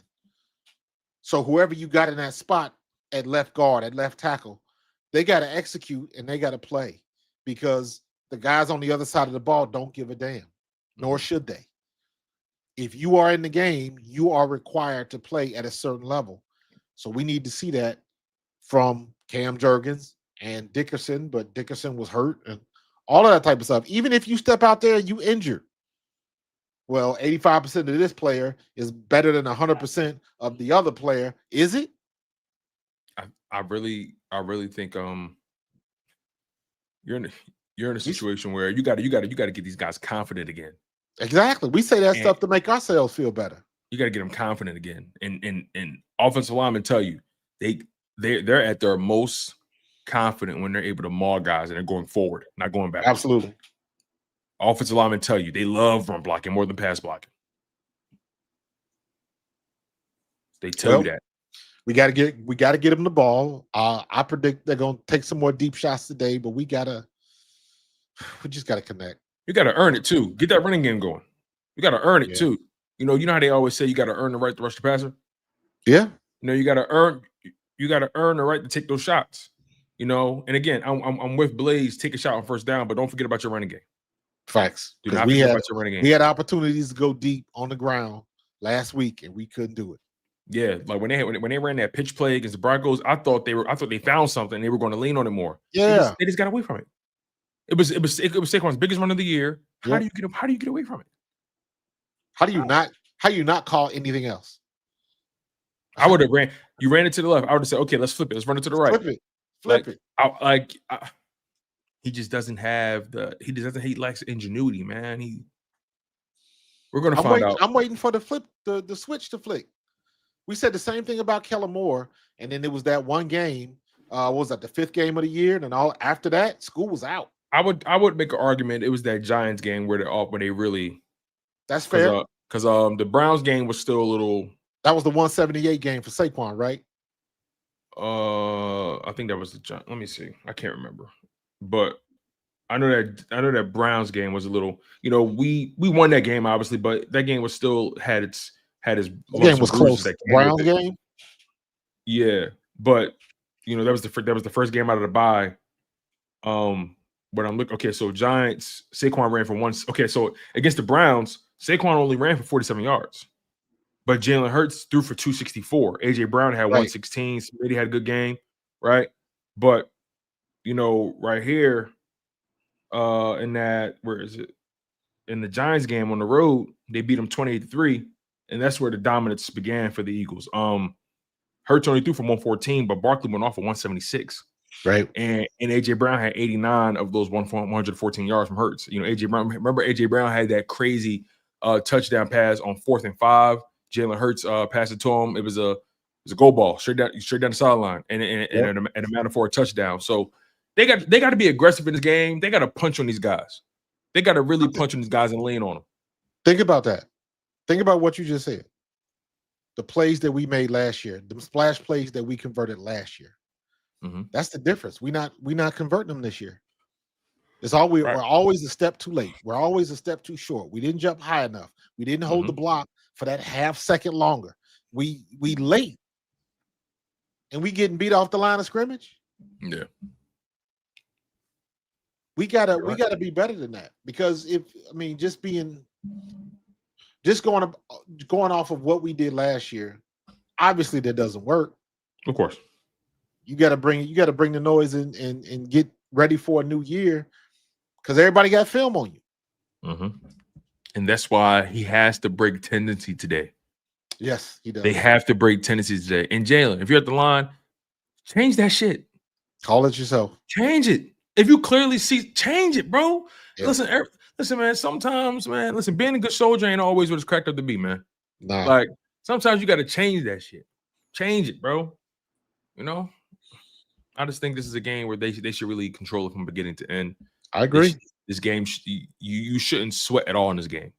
So whoever you got in that spot at left guard, at left tackle, they got to execute and they got to play, because the guys on the other side of the ball don't give a damn, nor should they. If you are in the game, you are required to play at a certain level. So we need to see that from Cam Jurgens and Dickerson, but Dickerson was hurt and all of that type of stuff. Even if you step out there and you injured, well, 85% of this player is better than 100% of the other player. Is it? I really think you're in a situation where you got to get these guys confident again. Exactly. We say that stuff to make ourselves feel better. You got to get them confident again. And offensive linemen tell you they're at their most confident when they're able to maul guys and they're going forward, not going back. Absolutely. Offensive linemen tell you they love run blocking more than pass blocking. They tell you that. We got to get them the ball. I predict they're going to take some more deep shots today, but we just got to connect. You got to earn it too. Get that running game going. You got to earn it too. You know how they always say you got to earn the right to rush the passer. Yeah. You got to earn the right to take those shots. And again, I'm with Blaze. Take a shot on first down, but don't forget about your running game. Facts. Do not forget about your running game. We had opportunities to go deep on the ground last week, and we couldn't do it. Yeah, like when they ran that pitch play against the Broncos, I thought they found something. They were going to lean on it more. Yeah, they just got away from it. It was Saquon's biggest run of the year. How do you get away from it? How do you not call anything else? I would have ran. You ran it to the left. I would have said, okay, let's flip it. Let's run it to the right. Flip it. He just doesn't have he lacks ingenuity, man. We're gonna find out. I'm waiting for the switch to flick. We said the same thing about Kellen Moore, and then there was that one game. What was that, the 5th game of the year? And all after that, school was out. I would make an argument. It was that Giants game where they really. That's fair. Because the Browns game was still a little. That was the 178 game for Saquon, right? I think that was the Giants. Let me see. I can't remember, but I know that Browns game was a little. We won that game obviously, but that game was still had its. The game was close. Browns game. Yeah, but that was the first game out of the bye. But I'm looking. Okay, so Giants, Saquon ran for one. Okay, so against the Browns, Saquon only ran for 47 yards, but Jalen Hurts threw for 264. AJ Brown had 116. Smitty had a good game, right? But right here, in that, where is it? In the Giants game on the road, they beat them 28-3. And that's where the dominance began for the Eagles. Hurts only threw for 114, but Barkley went off for 176. Right. And AJ Brown had 89 of those 114 yards from Hurts. AJ Brown. Remember, AJ Brown had that crazy touchdown pass on 4th and 5. Jalen Hurts passed it to him. It was a goal ball straight down the sideline, and a matter for a touchdown. So they got to be aggressive in this game. They got to punch on these guys. They got to really punch on these guys and lean on them. Think about that. Think about what you just said. The plays that we made last year, the splash plays that we converted last year. Mm-hmm. That's the difference. We're not converting them this year. It's always Right. We're always a step too late. We're always a step too short. We didn't jump high enough. We didn't hold the block for that half second longer. We late, and we getting beat off the line of scrimmage. Yeah. We gotta be better than that, because just going off of what we did last year, Obviously, that doesn't work. Of course. You got to bring the noise in and get ready for a new year because everybody got film on you. And that's why he has to break tendency today. Yes, he does. They have to break tendencies today. And Jalen, if you're at the line, change that shit. Call it yourself. Change it. If you clearly see, change it, bro. Yeah. Listen, man. Sometimes, man, being a good soldier ain't always what it's cracked up to be, man. Nah. Like sometimes you got to change that shit. Change it, bro. You know, I just think this is a game where they should really control it from beginning to end. I agree. This game, you shouldn't sweat at all in this game.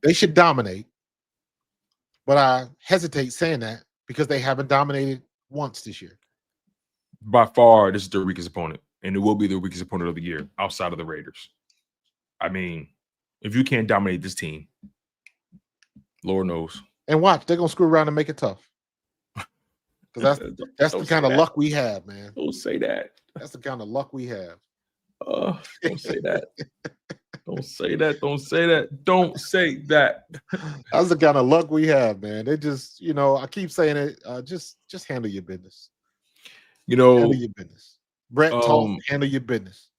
They should dominate, but I hesitate saying that because they haven't dominated once this year. By far, this is their weakest opponent, and it will be their weakest opponent of the year outside of the Raiders. I mean, if you can't dominate this team, Lord knows. And watch, they're gonna screw around and make it tough. Because that's the kind of luck we have, man. Don't say that. That's the kind of luck we have. Don't say that. Don't say that. Don't say that. Don't say that. That's the kind of luck we have, man. They just, I keep saying it. Just handle your business. Handle your business. Brett Toll, handle your business.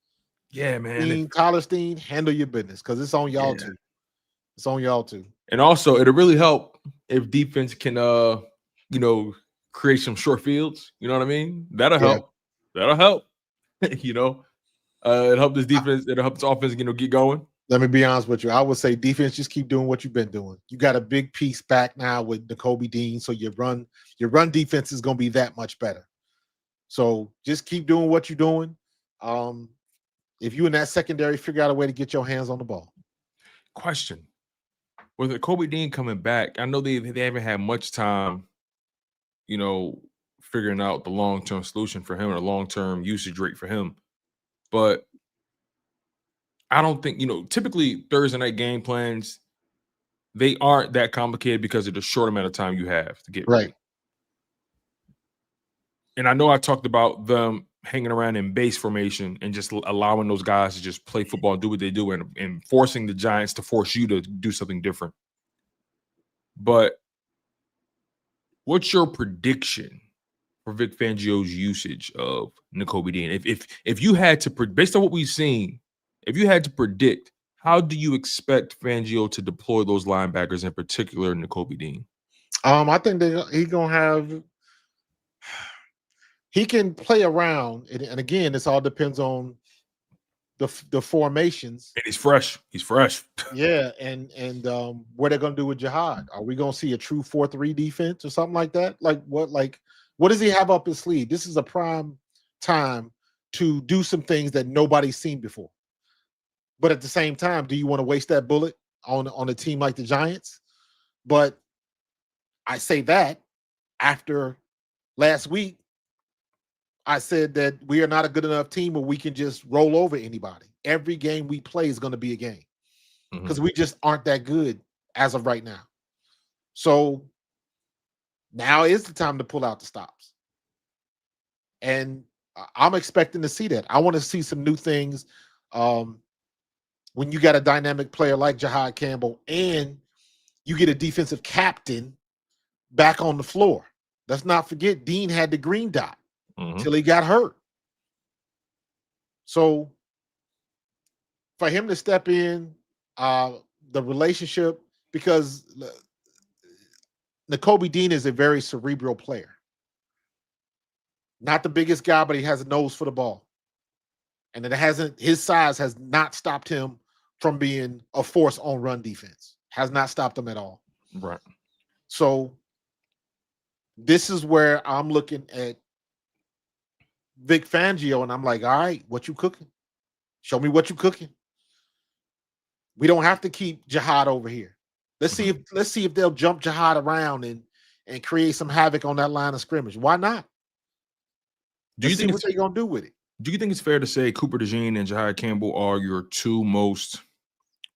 Yeah, man. Collarstein, handle your business because it's on y'all too. It's on y'all too. And also, it'll really help if defense can, create some short fields. You know what I mean? That'll help. That'll help. It'll help this defense. It'll help this offense, get going. Let me be honest with you. I would say defense, just keep doing what you've been doing. You got a big piece back now with Nakobe Dean, so your run defense is going to be that much better. So just keep doing what you're doing. If you in that secondary, figure out a way to get your hands on the ball. Question: with Nakobe Dean coming back, I know they haven't had much time, figuring out the long-term solution for him or long-term usage rate for him. But I don't think, typically Thursday night game plans, they aren't that complicated because of the short amount of time you have to get ready. And I know I talked about them hanging around in base formation and just allowing those guys to just play football and do what they do and forcing the Giants to force you to do something different. But what's your prediction for Vic Fangio's usage of Nakobe Dean? If you had to, based on what we've seen, if you had to predict, how do you expect Fangio to deploy those linebackers, in particular Nakobe Dean? I think he's gonna have. He can play around, and again, this all depends on the formations. And he's fresh. He's fresh. Yeah, and what they're gonna do with Jihad? Are we gonna see a true 4-3 defense or something like that? What does he have up his sleeve? This is a prime time to do some things that nobody's seen before. But at the same time, do you want to waste that bullet on a team like the Giants? But I say that after last week, I said that we are not a good enough team where we can just roll over anybody. Every game we play is going to be a game because we just aren't that good as of right now. So now is the time to pull out the stops. And I'm expecting to see that. I want to see some new things when you got a dynamic player like Jihad Campbell and you get a defensive captain back on the floor. Let's not forget Dean had the green dot. Until he got hurt. So for him to step in, the relationship, because Nakobe Dean is a very cerebral player. Not the biggest guy, but he has a nose for the ball. And his size has not stopped him from being a force on run defense. Has not stopped him at all. Right. So this is where I'm looking at Vic Fangio, and I'm like, all right, what you cooking? Show me what you cooking. We don't have to keep Jihad over here. Let's see if they'll jump Jihad around and create some havoc on that line of scrimmage. Why not? Do you think what they're gonna do with it? Do you think it's fair to say Cooper DeJean and Jihad Campbell are your two most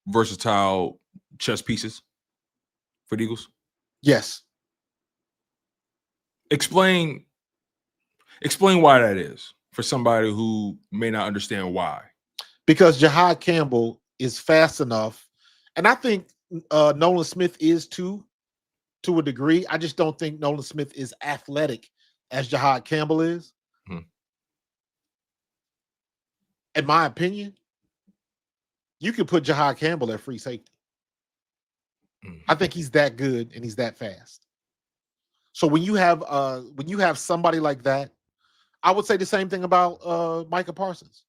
versatile chess pieces for the Eagles? Yes. Explain why that is for somebody who may not understand why. Because Jihad Campbell is fast enough, and I think Nolan Smith is too. to a degree. I just don't think Nolan Smith is athletic as Jahad Campbell is. Hmm. In my opinion, you can put Jahad Campbell at free safety. I think he's that good and he's that fast. So when you have somebody like that, I would say the same thing about Micah Parsons.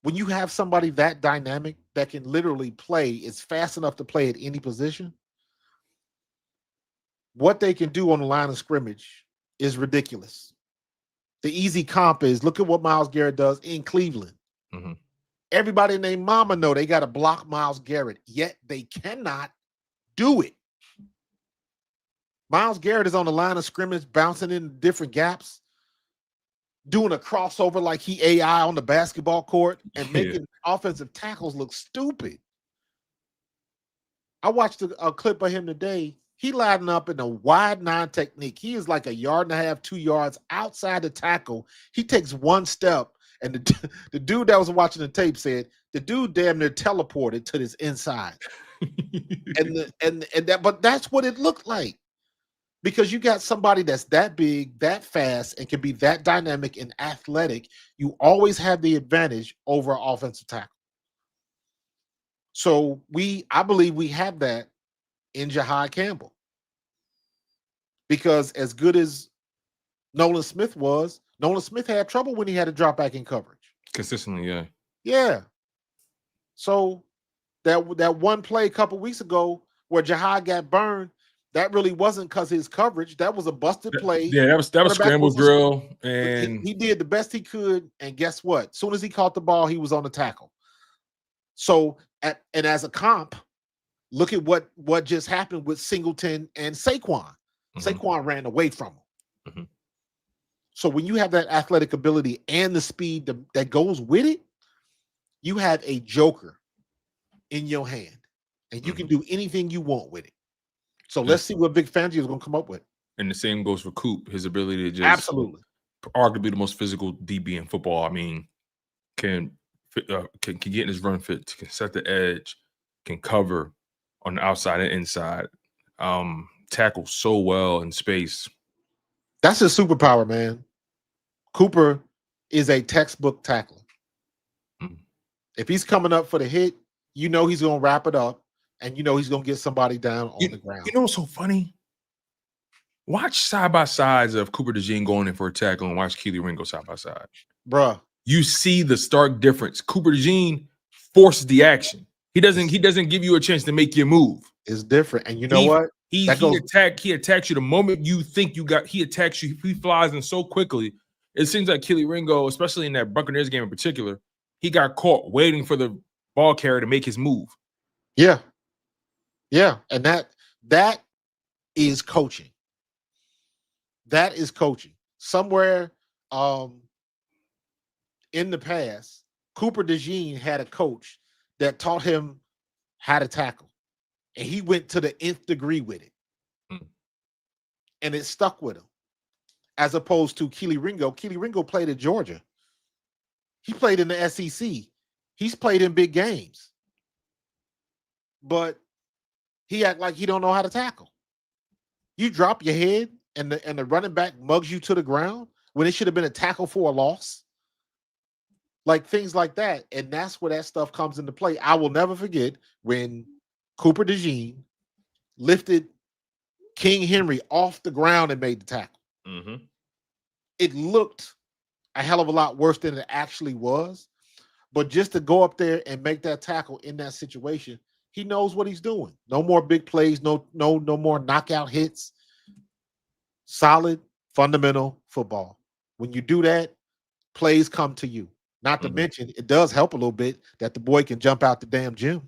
When you have somebody that dynamic that can literally play, is fast enough to play at any position, what they can do on the line of scrimmage is ridiculous. The easy comp is look at what Myles Garrett does in Cleveland. Mm-hmm. Everybody named Mama know they got to block Myles Garrett, yet they cannot do it. Myles Garrett is on the line of scrimmage, bouncing in different gaps, doing a crossover like he AI on the basketball court and making offensive tackles look stupid. I watched a clip of him today. He lining up in a wide nine technique. He is like 1.5 yards, 2 yards outside the tackle. He takes one step, and the dude that was watching the tape said the dude damn near teleported to this inside. But that's what it looked like. Because you got somebody that's that big, that fast, and can be that dynamic and athletic, you always have the advantage over an offensive tackle. So I believe we have that in Jahad Campbell. Because as good as Nolan Smith was, Nolan Smith had trouble when he had to drop back in coverage. Consistently, yeah. Yeah. So that one play a couple weeks ago where Jahad got burned, that really wasn't because his coverage. That was a busted play. Yeah, that was scramble drill. And he did the best he could. And guess what? As soon as he caught the ball, he was on the tackle. So, and as a comp, look at what just happened with Singleton and Saquon. Mm-hmm. Saquon ran away from him. Mm-hmm. So when you have that athletic ability and the speed that goes with it, you have a joker in your hand. And you can do anything you want with it. So let's see what Vic Fangio is going to come up with. And the same goes for Coop. His ability to just absolutely, arguably the most physical DB in football. I mean, can get in his run fit, can set the edge, can cover on the outside and inside, tackle so well in space. That's his superpower, man. Cooper is a textbook tackler. Mm-hmm. If he's coming up for the hit, you know he's going to wrap it up. And you know he's going to get somebody down on the ground. You know what's so funny? Watch side-by-sides of Cooper DeJean going in for a tackle and watch Keely Ringo side-by-side. Bruh. You see the stark difference. Cooper DeJean forces the action. He doesn't give you a chance to make your move. It's different. And you know what? He attacks you the moment you think he attacks you. He flies in so quickly. It seems like Keely Ringo, especially in that Buccaneers game in particular, he got caught waiting for the ball carrier to make his move. Yeah. Yeah, and that is coaching. That is coaching. Somewhere in the past, Cooper DeJean had a coach that taught him how to tackle, and he went to the nth degree with it, and it stuck with him. As opposed to Keely Ringo. Keely Ringo played at Georgia. He played in the SEC. He's played in big games, but he act like he don't know how to tackle. You drop your head and the running back mugs you to the ground when it should have been a tackle for a loss. Like things like that. And that's where that stuff comes into play. I will never forget when Cooper DeJean lifted King Henry off the ground and made the tackle. Mm-hmm. It looked a hell of a lot worse than it actually was. But just to go up there and make that tackle in that situation, he knows what he's doing. No more big plays, no more knockout hits. Solid, fundamental football. When you do that, plays come to you. Not to mention, it does help a little bit that the boy can jump out the damn gym.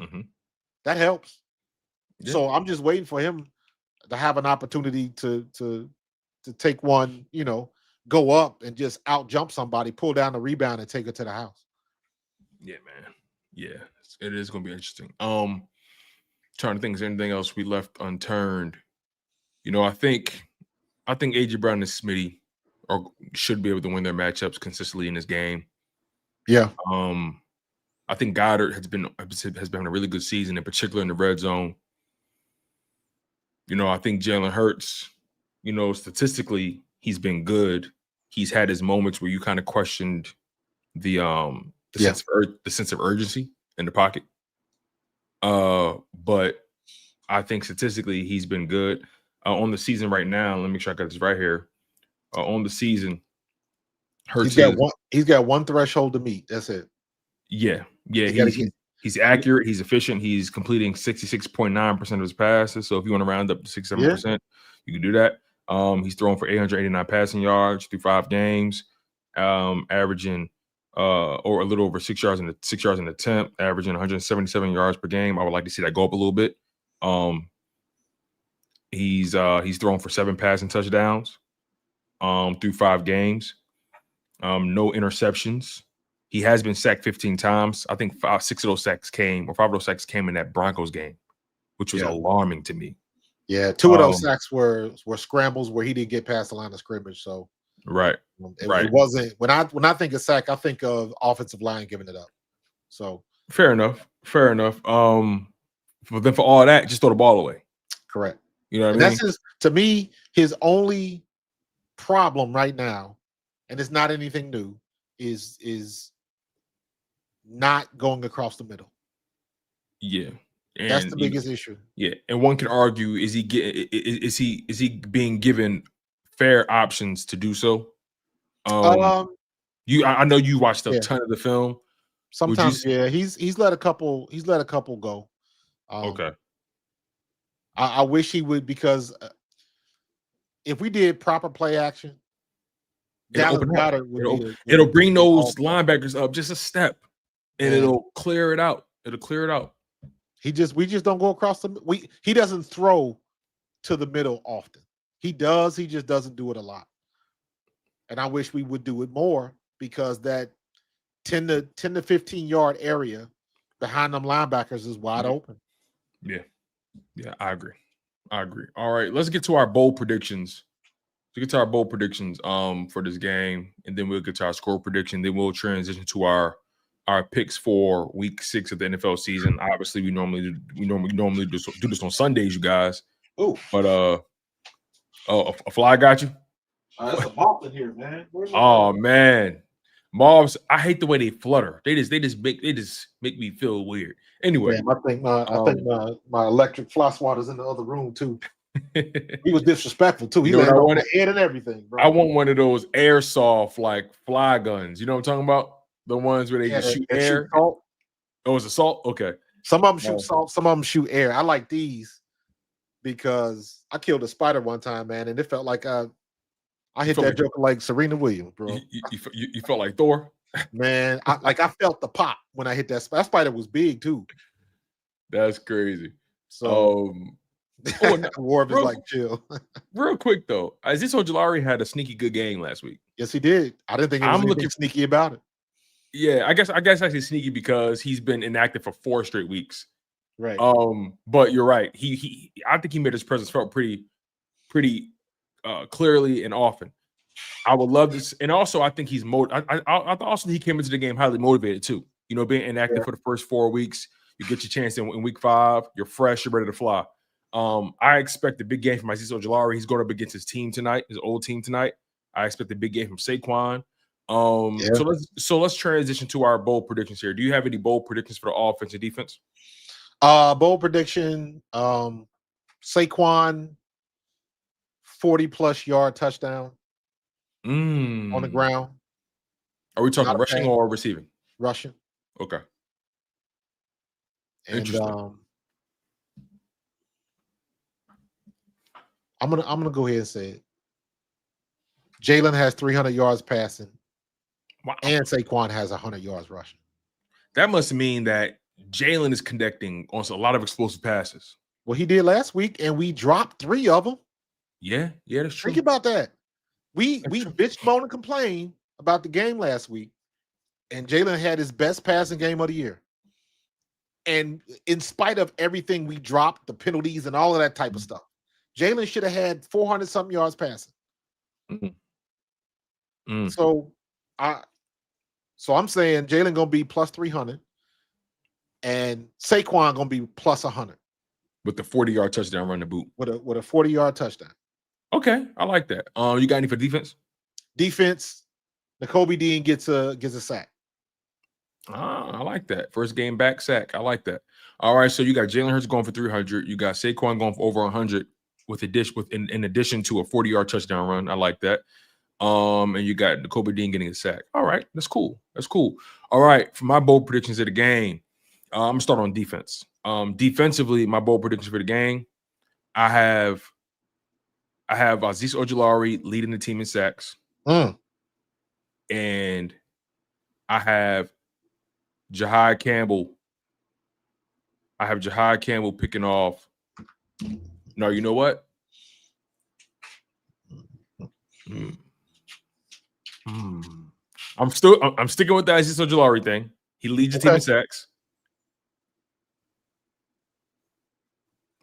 Mm-hmm. That helps. Yeah. So I'm just waiting for him to have an opportunity to take one, go up and just out jump somebody, pull down the rebound, and take it to the house. Yeah, man. Yeah. It is going to be interesting. Trying to think, is there anything else we left unturned? I think AJ Brown and Smitty should be able to win their matchups consistently in this game. Yeah. I think Goddard has been having a really good season, in particular in the red zone. I think Jalen Hurts, statistically, he's been good. He's had his moments where you kind of questioned the sense of urgency in the pocket. But I think statistically he's been good on the season right now. Let me make sure I got this right here. On the season, Hurts he's got one threshold to meet. That's it. Yeah. He's accurate. He's efficient. He's completing 66.9% of his passes. So if you want to round up to 67%, you can do that. He's throwing for 889 passing yards through 5 games, averaging or a little over 6 yards in the attempt, averaging 177 yards per game. I would like to see that go up a little bit. He's thrown for 7 passing touchdowns through 5 games. No interceptions. He has been sacked 15 times. I think 5 of those sacks came in that Broncos game, which was alarming to me. Yeah, 2 of those sacks were scrambles where he didn't get past the line of scrimmage. So right. It wasn't when I think of sack, I think of offensive line giving it up. So fair enough. But then for all that, just throw the ball away. Correct. You know what I mean? That's to me, his only problem right now, and it's not anything new, is not going across the middle. Yeah. And that's the biggest issue. Yeah. And one can argue, is he being given fair options to do so? I know you watched a ton of the film. Sometimes, he's let a couple go. Okay. I wish he would, because if we did proper play action, it'll bring those linebackers up just a step, and it'll clear it out. We just don't go across he doesn't throw to the middle often. He does, he just doesn't do it a lot. And I wish we would do it more, because that 10 to 15 yard area behind them linebackers is wide open. Yeah, I agree. All right, let's get to our bold predictions. For this game, and then we'll get to our score prediction. Then we'll transition to our picks for week 6 of the NFL season. Obviously, we normally do this on Sundays, you guys. Oh, but a fly got you. There's a moth in here, man. Oh man, moths! I hate the way they flutter. They just make me feel weird. Anyway, I think my electric fly swatter's in the other room too. He was disrespectful too. He landed on the head and everything, bro. I want one of those airsoft like fly guns. You know what I'm talking about? The ones where they just shoot air. Salt. Oh, it's a salt? Okay. Some of them shoot salt, some of them shoot air. I like these because I killed a spider one time, man, and it felt like I hit that joker like Serena Williams, bro. You felt like Thor? Man, I felt the pop when I hit that spider. That spider was big too. That's crazy. So Warb is like chill. Real quick though, Azeez Ojulari had a sneaky good game last week. Yes, he did. I didn't think he was sneaky about it. Yeah, I guess actually sneaky because he's been inactive for 4 straight weeks. Right. But you're right. I think he made his presence felt pretty clearly and often. I would love this, and also I think he's I also he came into the game highly motivated too. Being inactive for the first 4 weeks, you get your chance in week 5. You're fresh. You're ready to fly. I expect a big game from Azeez Ojulari. He's going up against his old team tonight. I expect a big game from Saquon. So let's transition to our bold predictions here. Do you have any bold predictions for the offense and defense? Bold prediction: Saquon 40+ yard touchdown on the ground. Are we talking rushing or receiving? Rushing. Okay. And interesting. I'm gonna go ahead and say it. Jalen has 300 yards passing. Wow. And Saquon has 100 yards rushing. That must mean that Jalen is connecting on a lot of explosive passes. Well, he did last week, and we dropped 3 of them. Yeah, that's true. Think about that. We bitched, moaned, and complained about the game last week, and Jalen had his best passing game of the year. And in spite of everything we dropped, the penalties and all of that type of stuff, Jalen should have had 400-something yards passing. So I'm saying Jalen gonna be plus 300, and Saquon gonna be plus 100. with the 40-yard touchdown run to boot. with a 40-yard touchdown. Okay, I like that. You got any for defense? Defense, Nakobe Dean gets a sack. I like that. First game back sack. I like that. All right, so you got Jalen Hurts going for 300. You got Saquon going for over 100 in addition to a 40-yard touchdown run. I like that. And you got Nakobe Dean getting a sack. All right, that's cool. That's cool. All right, for my bold predictions of the game, I'm gonna start on defense. Defensively, my bold predictions for the game, I have Azeez Ojulari leading the team in sacks, and I have Jahai Campbell. I have Jahai Campbell picking off. No, you know what? I'm sticking with the Azeez Ojulari thing. He leads the team in sacks.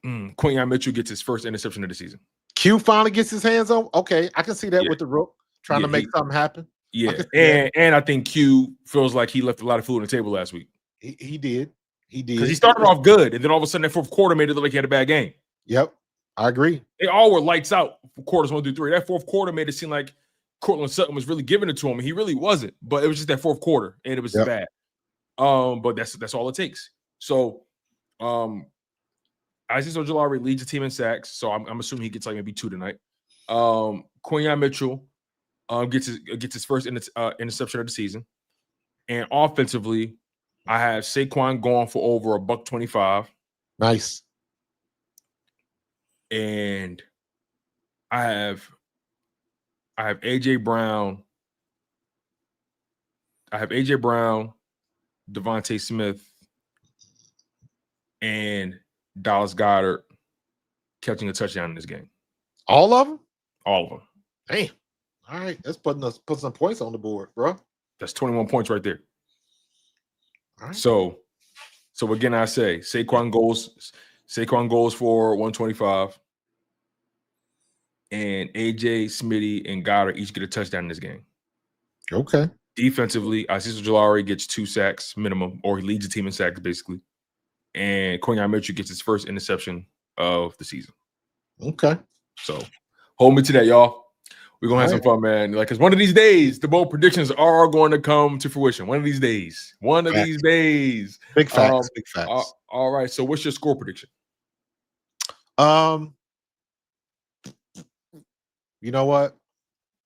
Quinyon Mitchell gets his first interception of the season. Q finally gets his hands on. Okay, I can see that with the rook trying to make something happen. Yeah, and I think Q feels like he left a lot of food on the table last week. He did. Because he started off good, and then all of a sudden that fourth quarter made it look like he had a bad game. Yep, I agree. They all were lights out for quarters 1 through 3. That fourth quarter made it seem like Cortland Sutton was really giving it to him, and he really wasn't. But it was just that fourth quarter, and it was bad. But that's all it takes. So, Azeez Ojulari leads the team in sacks, so I'm assuming he gets like maybe 2 tonight. Quinyon Mitchell gets his first interception of the season, and offensively, I have Saquon going for over $125. Nice. And I have AJ Brown. I have AJ Brown, Devontae Smith, and Dallas Goedert catching a touchdown in this game. All of them? All of them. Damn. All right. That's put some points on the board, bro. That's 21 points right there. All right. So again, I say Saquon goes for 125. And AJ, Smitty, and Goddard each get a touchdown in this game. Okay. Defensively, Azeez Ojulari gets 2 sacks minimum, or he leads the team in sacks, basically. And Quinyon Mitchell gets his first interception of the season. Okay. So hold me to that, y'all. We're going to have some fun, man. Like, because one of these days, the bold predictions are going to come to fruition. One of these days. Big facts. Big facts. All right. So what's your score prediction? You know what?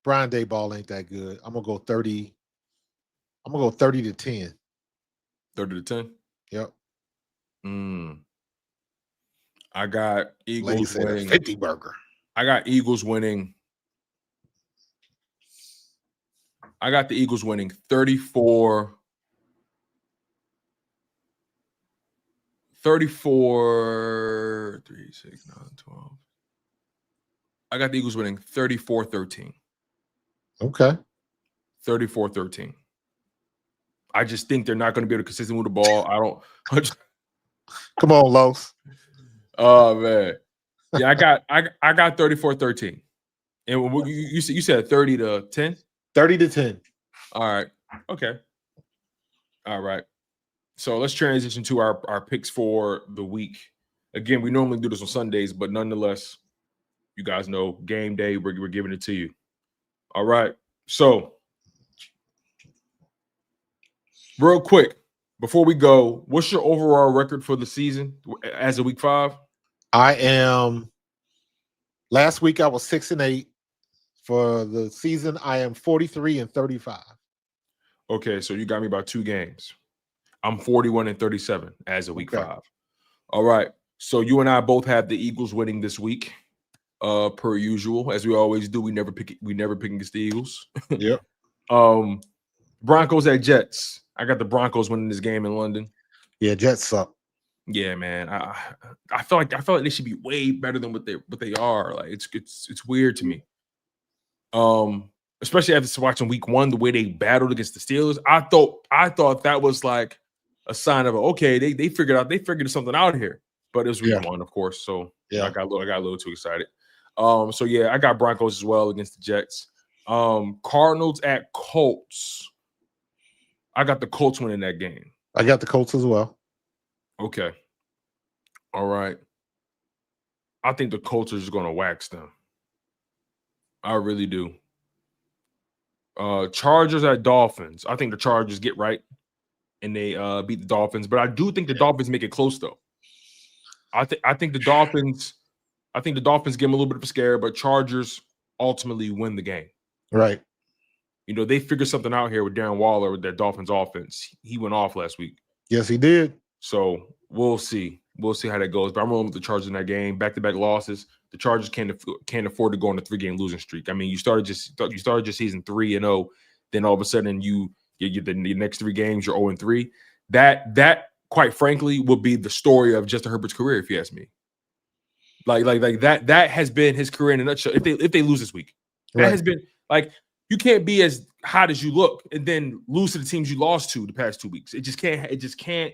Brian Daboll ain't that good. I'm gonna go 30. I'm gonna go 30 to 10. 30 to 10? Yep. I got Eagles winning. 50 burger. I got Eagles winning. I got the Eagles winning 34. 34, 3, 6, 9, 12. I got the Eagles winning 34-13. Okay. 34-13. I just think they're not going to be able to consistently move the ball. Come on, Los. Oh man. Yeah, I got 34-13. And you said 30 to 10? 30 to 10. All right. Okay. All right. So let's transition to our picks for the week. Again, we normally do this on Sundays, but nonetheless, you guys know game day, we're giving it to you. All right. So real quick, before we go, what's your overall record for the season as of week 5? Last week I was 6-8. For the season, I am 43-35. Okay, so you got me about 2 games. I'm 41-37 as of week 5. All right. So you and I both have the Eagles winning this week. Per usual, as we always do. We never pick against the Eagles. Yep. Broncos at Jets. I got the Broncos winning this game in London. Yeah, Jets suck. Yeah, man. I feel like they should be way better than what they are. Like it's weird to me. Especially after watching week 1, the way they battled against the Steelers. I thought that was like a sign of okay, they figured something out here. But it was week 1, of course. So yeah, I got a little too excited. So yeah, I got Broncos as well against the Jets. Cardinals at Colts. I got the Colts winning that game. I got the Colts as well. Okay. All right. I think the culture is going to wax them. I really do. Chargers at Dolphins. I think the Chargers get right and they beat the Dolphins, but I do think the Dolphins make it close though. I think the Dolphins give them a little bit of a scare, but Chargers ultimately win the game. Right. You know, they figured something out here with Darren Waller with that Dolphins offense. He went off last week. Yes, he did. So we'll see. We'll see how that goes. But I'm rolling with the Chargers in that game. Back-to-back losses. The Chargers can't afford to go on a 3-game losing streak. I mean, you started your season 3-0, then all of a sudden you get the next 3 games you're 0-3. That quite frankly will be the story of Justin Herbert's career, if you ask me. Like that has been his career in a nutshell. If they lose this week, that has been like you can't be as hot as you look and then lose to the teams you lost to the past 2 weeks. It just can't.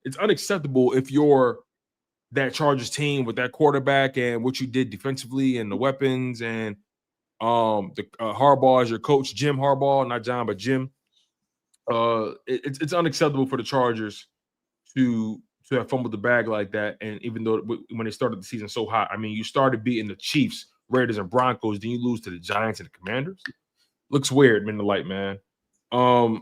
It's unacceptable if you're that Chargers team with that quarterback and what you did defensively and the weapons and the Harbaugh as your coach, Jim Harbaugh, not John, but Jim. It's unacceptable for the Chargers to have fumbled the bag like that. And even though when they started the season so hot, I mean, you started beating the Chiefs, Raiders, and Broncos, then you lose to the Giants and the Commanders. Looks weird, man, the light, man. And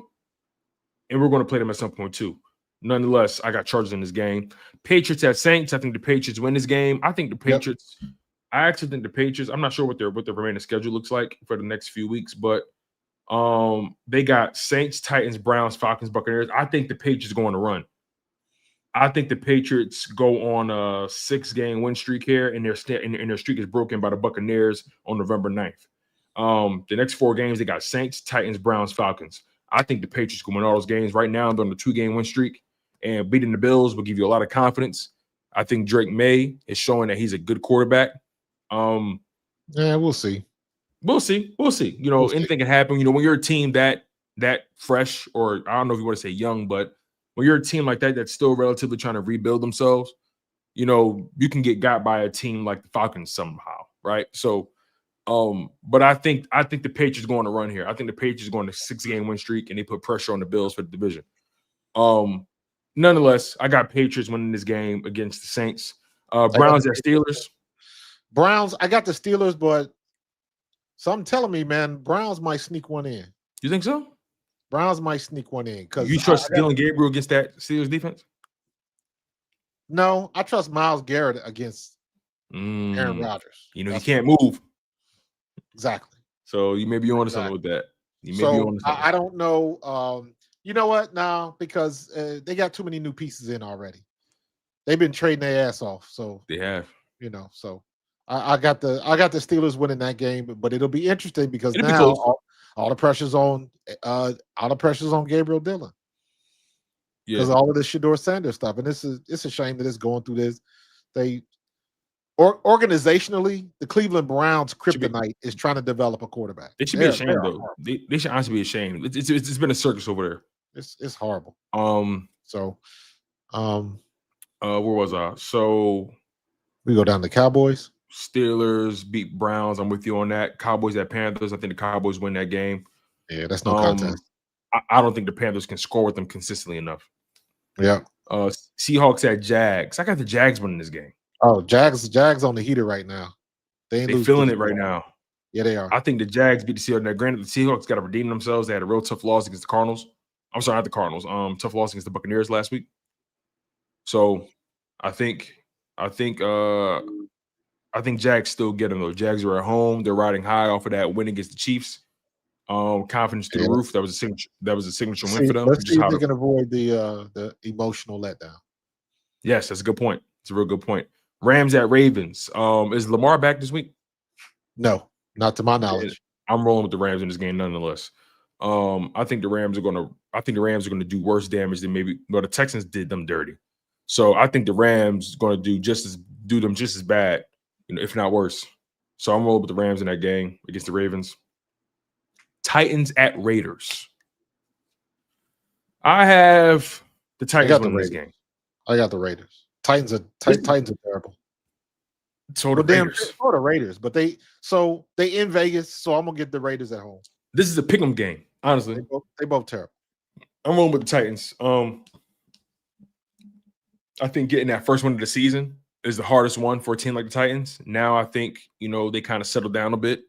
we're going to play them at some point too. Nonetheless, I got Chargers in this game. Patriots at Saints. I think the Patriots win this game. I think the Patriots. Yep. I actually think the Patriots. I'm not sure what their remaining schedule looks like for the next few weeks, but they got Saints, Titans, Browns, Falcons, Buccaneers. I think the Patriots going to run. I think the Patriots go on a 6-game win streak here, and their streak is broken by the Buccaneers on November 9th. The next 4 games they got Saints, Titans, Browns, Falcons. I think the Patriots can win all those games. Right now, they're on a 2-game win streak, and beating the Bills will give you a lot of confidence. I think Drake May is showing that he's a good quarterback. Yeah, we'll see. We'll see. You know, anything can happen. You know, when you're a team that fresh, or I don't know if you want to say young, but when you're a team like that that's still relatively trying to rebuild themselves, you know, you can get got by a team like the Falcons somehow, right? So. But I think the Patriots going to run here. I think the Patriots going to 6-game win streak, and they put pressure on the Bills for the division. Nonetheless, I got Patriots winning this game against the Saints. Browns at Steelers. Browns. I got the Steelers, but something telling me, man, Browns might sneak one in. You think so? Browns might sneak one in because you trust Dylan Gabriel against that Steelers defense? No, I trust Myles Garrett against Aaron Rodgers. You know, he can't move. Exactly. So you may be on to something with that. I don't know. You know what now? Because they got too many new pieces in already. They've been trading their ass off. So they have. You know, so I got the Steelers winning that game, but it'll be interesting because now all the pressure's on Gabriel Dillon. Because all of this Shedeur Sanders stuff, and it's a shame that it's going through this. Organizationally, the Cleveland Browns kryptonite is trying to develop a quarterback. They should be ashamed, though. They should honestly be ashamed. It's been a circus over there. It's horrible. Where was I? So we go down to Cowboys. Steelers beat Browns. I'm with you on that. Cowboys at Panthers. I think the Cowboys win that game. Yeah, that's no contest. I don't think the Panthers can score with them consistently enough. Yeah. Seahawks at Jags. I got the Jags winning this game. Oh, Jags on the heater right now. They feeling it right now. Yeah, they are. I think the Jags beat the Seahawks. Now, granted, the Seahawks got to redeem themselves. They had a real tough loss against the Cardinals. I'm sorry, not the Cardinals. Tough loss against the Buccaneers last week. So I think Jags still get them though. Jags are at home. They're riding high off of that win against the Chiefs. Confidence to the roof. That was a signature win for them. Let's see if they can avoid the emotional letdown. Yes, that's a good point. It's a real good point. Rams at Ravens. Is Lamar back this week? No, not to my knowledge. I'm rolling with the Rams in this game nonetheless. I think the Rams are going to do worse damage than the Texans did them dirty. So I think the Rams are going to do them just as bad, if not worse. So I'm rolling with the Rams in that game against the Ravens. Titans at Raiders. I have the Titans winning this game. I got the Raiders. Titans are terrible. So the Raiders, but they in Vegas, so I'm gonna get the Raiders at home. This is a pick'em game, honestly. They both terrible. I'm rolling with the Titans. I think getting that first one of the season is the hardest one for a team like the Titans. Now I think they kind of settled down a bit,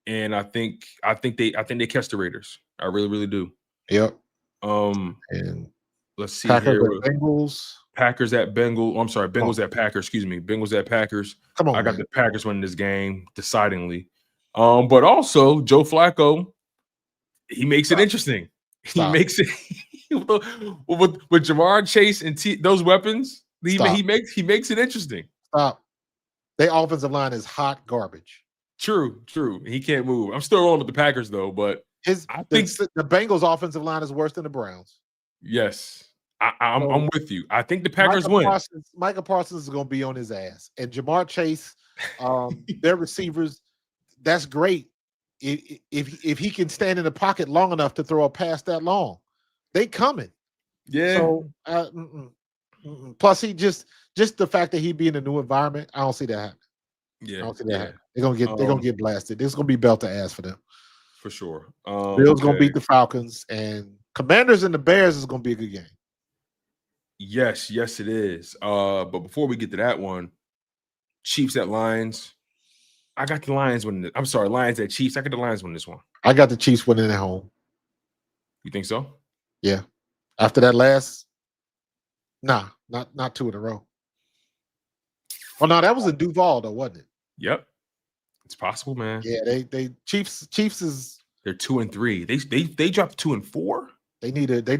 and I think they catch the Raiders. I really, really do. Yep. And let's see Packers here. at Bengals. Packers at Bengals. I'm sorry, Bengals at Packers. Excuse me, Bengals at Packers. Come on, I got man. the Packers winning this game decidingly. But also Joe Flacco, he makes it interesting. He makes it with Jamar Chase and those weapons. He makes it interesting. Stop. Their offensive line is hot garbage. True. He can't move. I'm still rolling with the Packers though, but I think the Bengals offensive line is worse than the Browns. Yes. I'm with you. I think the Packers win. Micah Parsons is going to be on his ass, and Jamar Chase, their receivers. That's great if he can stand in the pocket long enough to throw a pass that long. They coming. Yeah. So plus he just the fact that he be in a new environment, I don't see that happening. Yeah, I don't see that happening. They're gonna get blasted. This is gonna be belt to ass for them. For sure. Bills gonna beat the Falcons, and Commanders and the Bears is gonna be a good game. Yes, it is. But before we get to that one, Chiefs at Lions. I got the Lions winning. I'm sorry, Lions at Chiefs. I got the Lions winning this one. I got the Chiefs winning at home. You think so? Yeah. After that last, not 2 in a row. Oh no, that was in Duval though, wasn't it? Yep. It's possible, man. Yeah, they Chiefs is they're 2-3. They dropped 2-4. They need a they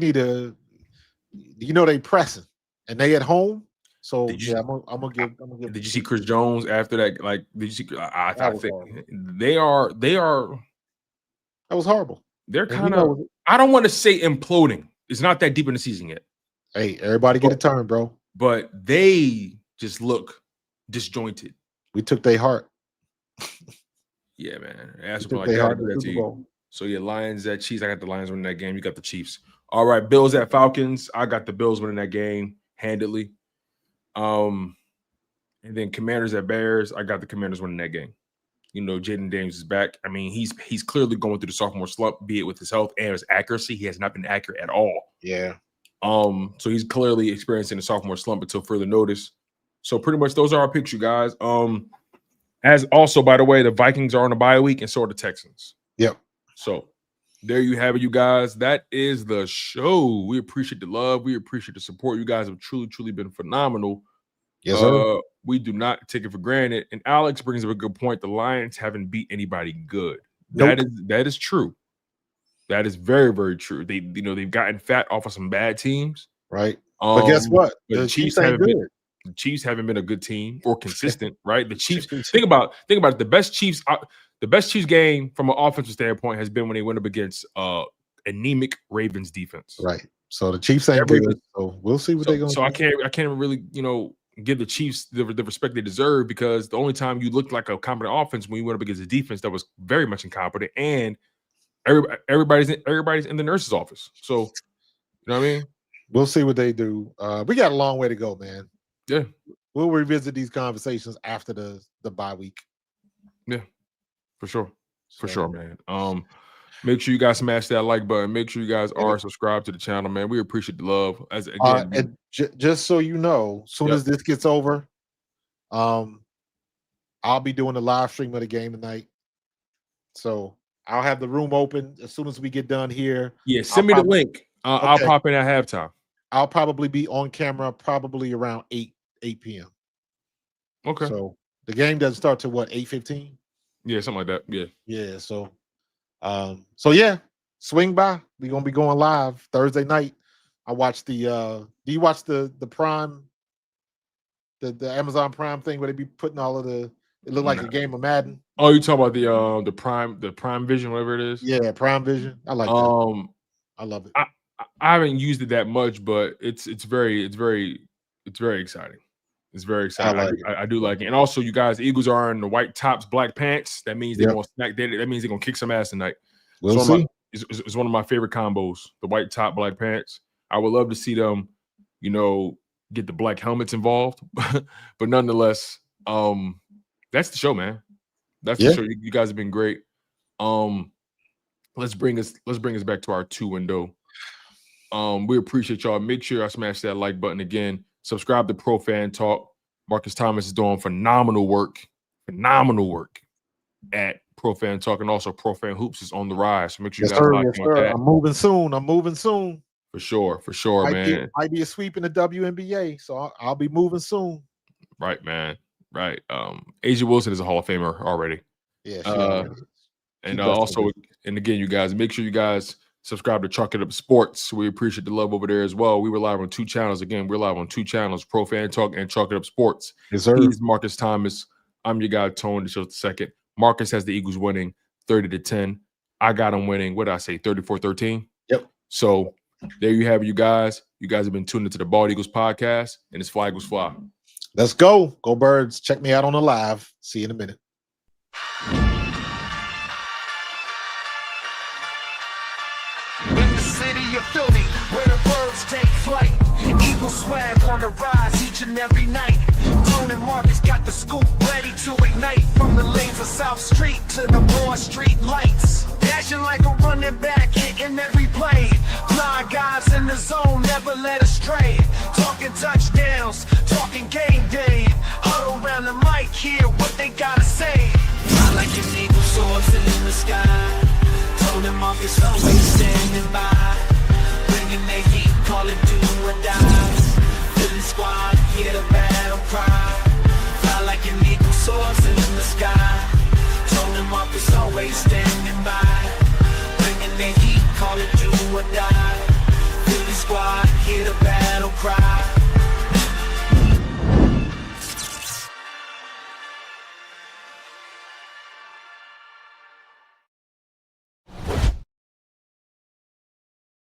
pressing and they at home. So I'm gonna give. Did you see Chris Jones after that? Like, did you see? I think they are. That was horrible. They're kind of. I don't want to say imploding. It's not that deep in the season yet. Hey, everybody get a turn, bro. But they just look disjointed. We took their heart. Yeah, man. Ask me like that. So yeah, Lions at Chiefs. I got the Lions winning that game. You got the Chiefs. All right, Bills at Falcons. I got the Bills winning that game handedly. And then Commanders at Bears. I got the Commanders winning that game. Jaden Daniels is back. I mean, he's clearly going through the sophomore slump, be it with his health and his accuracy. He has not been accurate at all. Yeah. So he's clearly experiencing a sophomore slump until further notice. So pretty much those are our picks, you guys. As also, by the way, the Vikings are on a bye week, and so are the Texans. Yep. So there you have it, you guys. That is the show. We appreciate the love. We appreciate the support. You guys have truly, truly been phenomenal. Yes, sir. We do not take it for granted. And Alex brings up a good point. The Lions haven't beat anybody good. Nope. That is true. That is very, very true. They've gotten fat off of some bad teams. Right. But guess what? The Chiefs haven't been. The Chiefs haven't been a good team or consistent, right? The Chiefs. Think about it. The best Chiefs game from an offensive standpoint has been when they went up against anemic Ravens defense. Right. So the Chiefs ain't good. So we'll see what they're going to do. So I can't really give the Chiefs the respect they deserve, because the only time you looked like a competent offense when you went up against a defense that was very much incompetent, and everybody's in the nurse's office. So you know what I mean? We'll see what they do. We got a long way to go, man. Yeah. We'll revisit these conversations after the bye week. Yeah, for sure. For sure, man. Make sure you guys smash that like button. Make sure you guys are subscribed to the channel, man. We appreciate the love. As again, and just so you know, as soon as this gets over, I'll be doing a live stream of the game tonight. So I'll have the room open as soon as we get done here. Yeah, send me the link. I'll pop in at halftime. I'll probably be on camera probably around 8 p.m. Okay. So the game doesn't start till what, 8:15? Yeah, something like that. Yeah. Yeah. So yeah, swing by. We're gonna be going live Thursday night. I watched the do you watch the Prime, the Amazon Prime thing where they be putting all of it looked like a game of Madden? Oh, you talking about the Prime Vision, whatever it is? Yeah, Prime Vision. I like that. I love it. I haven't used it that much, but it's very exciting. It's very exciting. I do like it. And also, you guys, Eagles are in the white tops, black pants. That means they're gonna snack. That means they're gonna kick some ass tonight. We'll see. It's one of my favorite combos. The white top, black pants. I would love to see them, get the black helmets involved. But nonetheless, that's the show, man. That's the show. You guys have been great. Let's bring us back to our 2 window. We appreciate y'all. Make sure y'all smash that like button again. Subscribe to Pro Fan Talk. Marcus Thomas is doing phenomenal work at Pro Fan Talk, and also Pro Fan Hoops is on the rise. So make sure you guys lock in with that. I'm moving soon. For sure, man. Might be a sweep in the WNBA, so I'll be moving soon. Right, man. Right. Asia Wilson is a Hall of Famer already. Yeah, she already is. And also, and again, you guys, make sure you guys subscribe to Chalk It Up Sports. We appreciate the love over there as well. We were live on 2 channels. Again, we're live on 2 channels, Pro Fan Talk and Chalk It Up Sports. Yes, sir. He's Marcus Thomas. I'm your guy, Tone, the show's second. Marcus has the Eagles winning 30-10. I got them winning, what did I say, 34-13? Yep. So there you have it, you guys. You guys have been tuned into the Bald Eagles podcast, and it's Fly Eagles Fly. Let's go. Go Birds. Check me out on the live. See you in a minute. In the city of Philly, where the birds take flight, Eagle swag on the rise each and every night. Tone and Marcus got the scoop ready to ignite. From the lanes of South Street to the Broad Street lights, dashing like a running back, hitting every play. Blind guys in the zone, never led astray. Talking touchdowns, talking game day. Huddle around the mic, hear what they gotta say. I like an eagle soaring in the sky. Tone and Marcus always standing by, bringing their heat.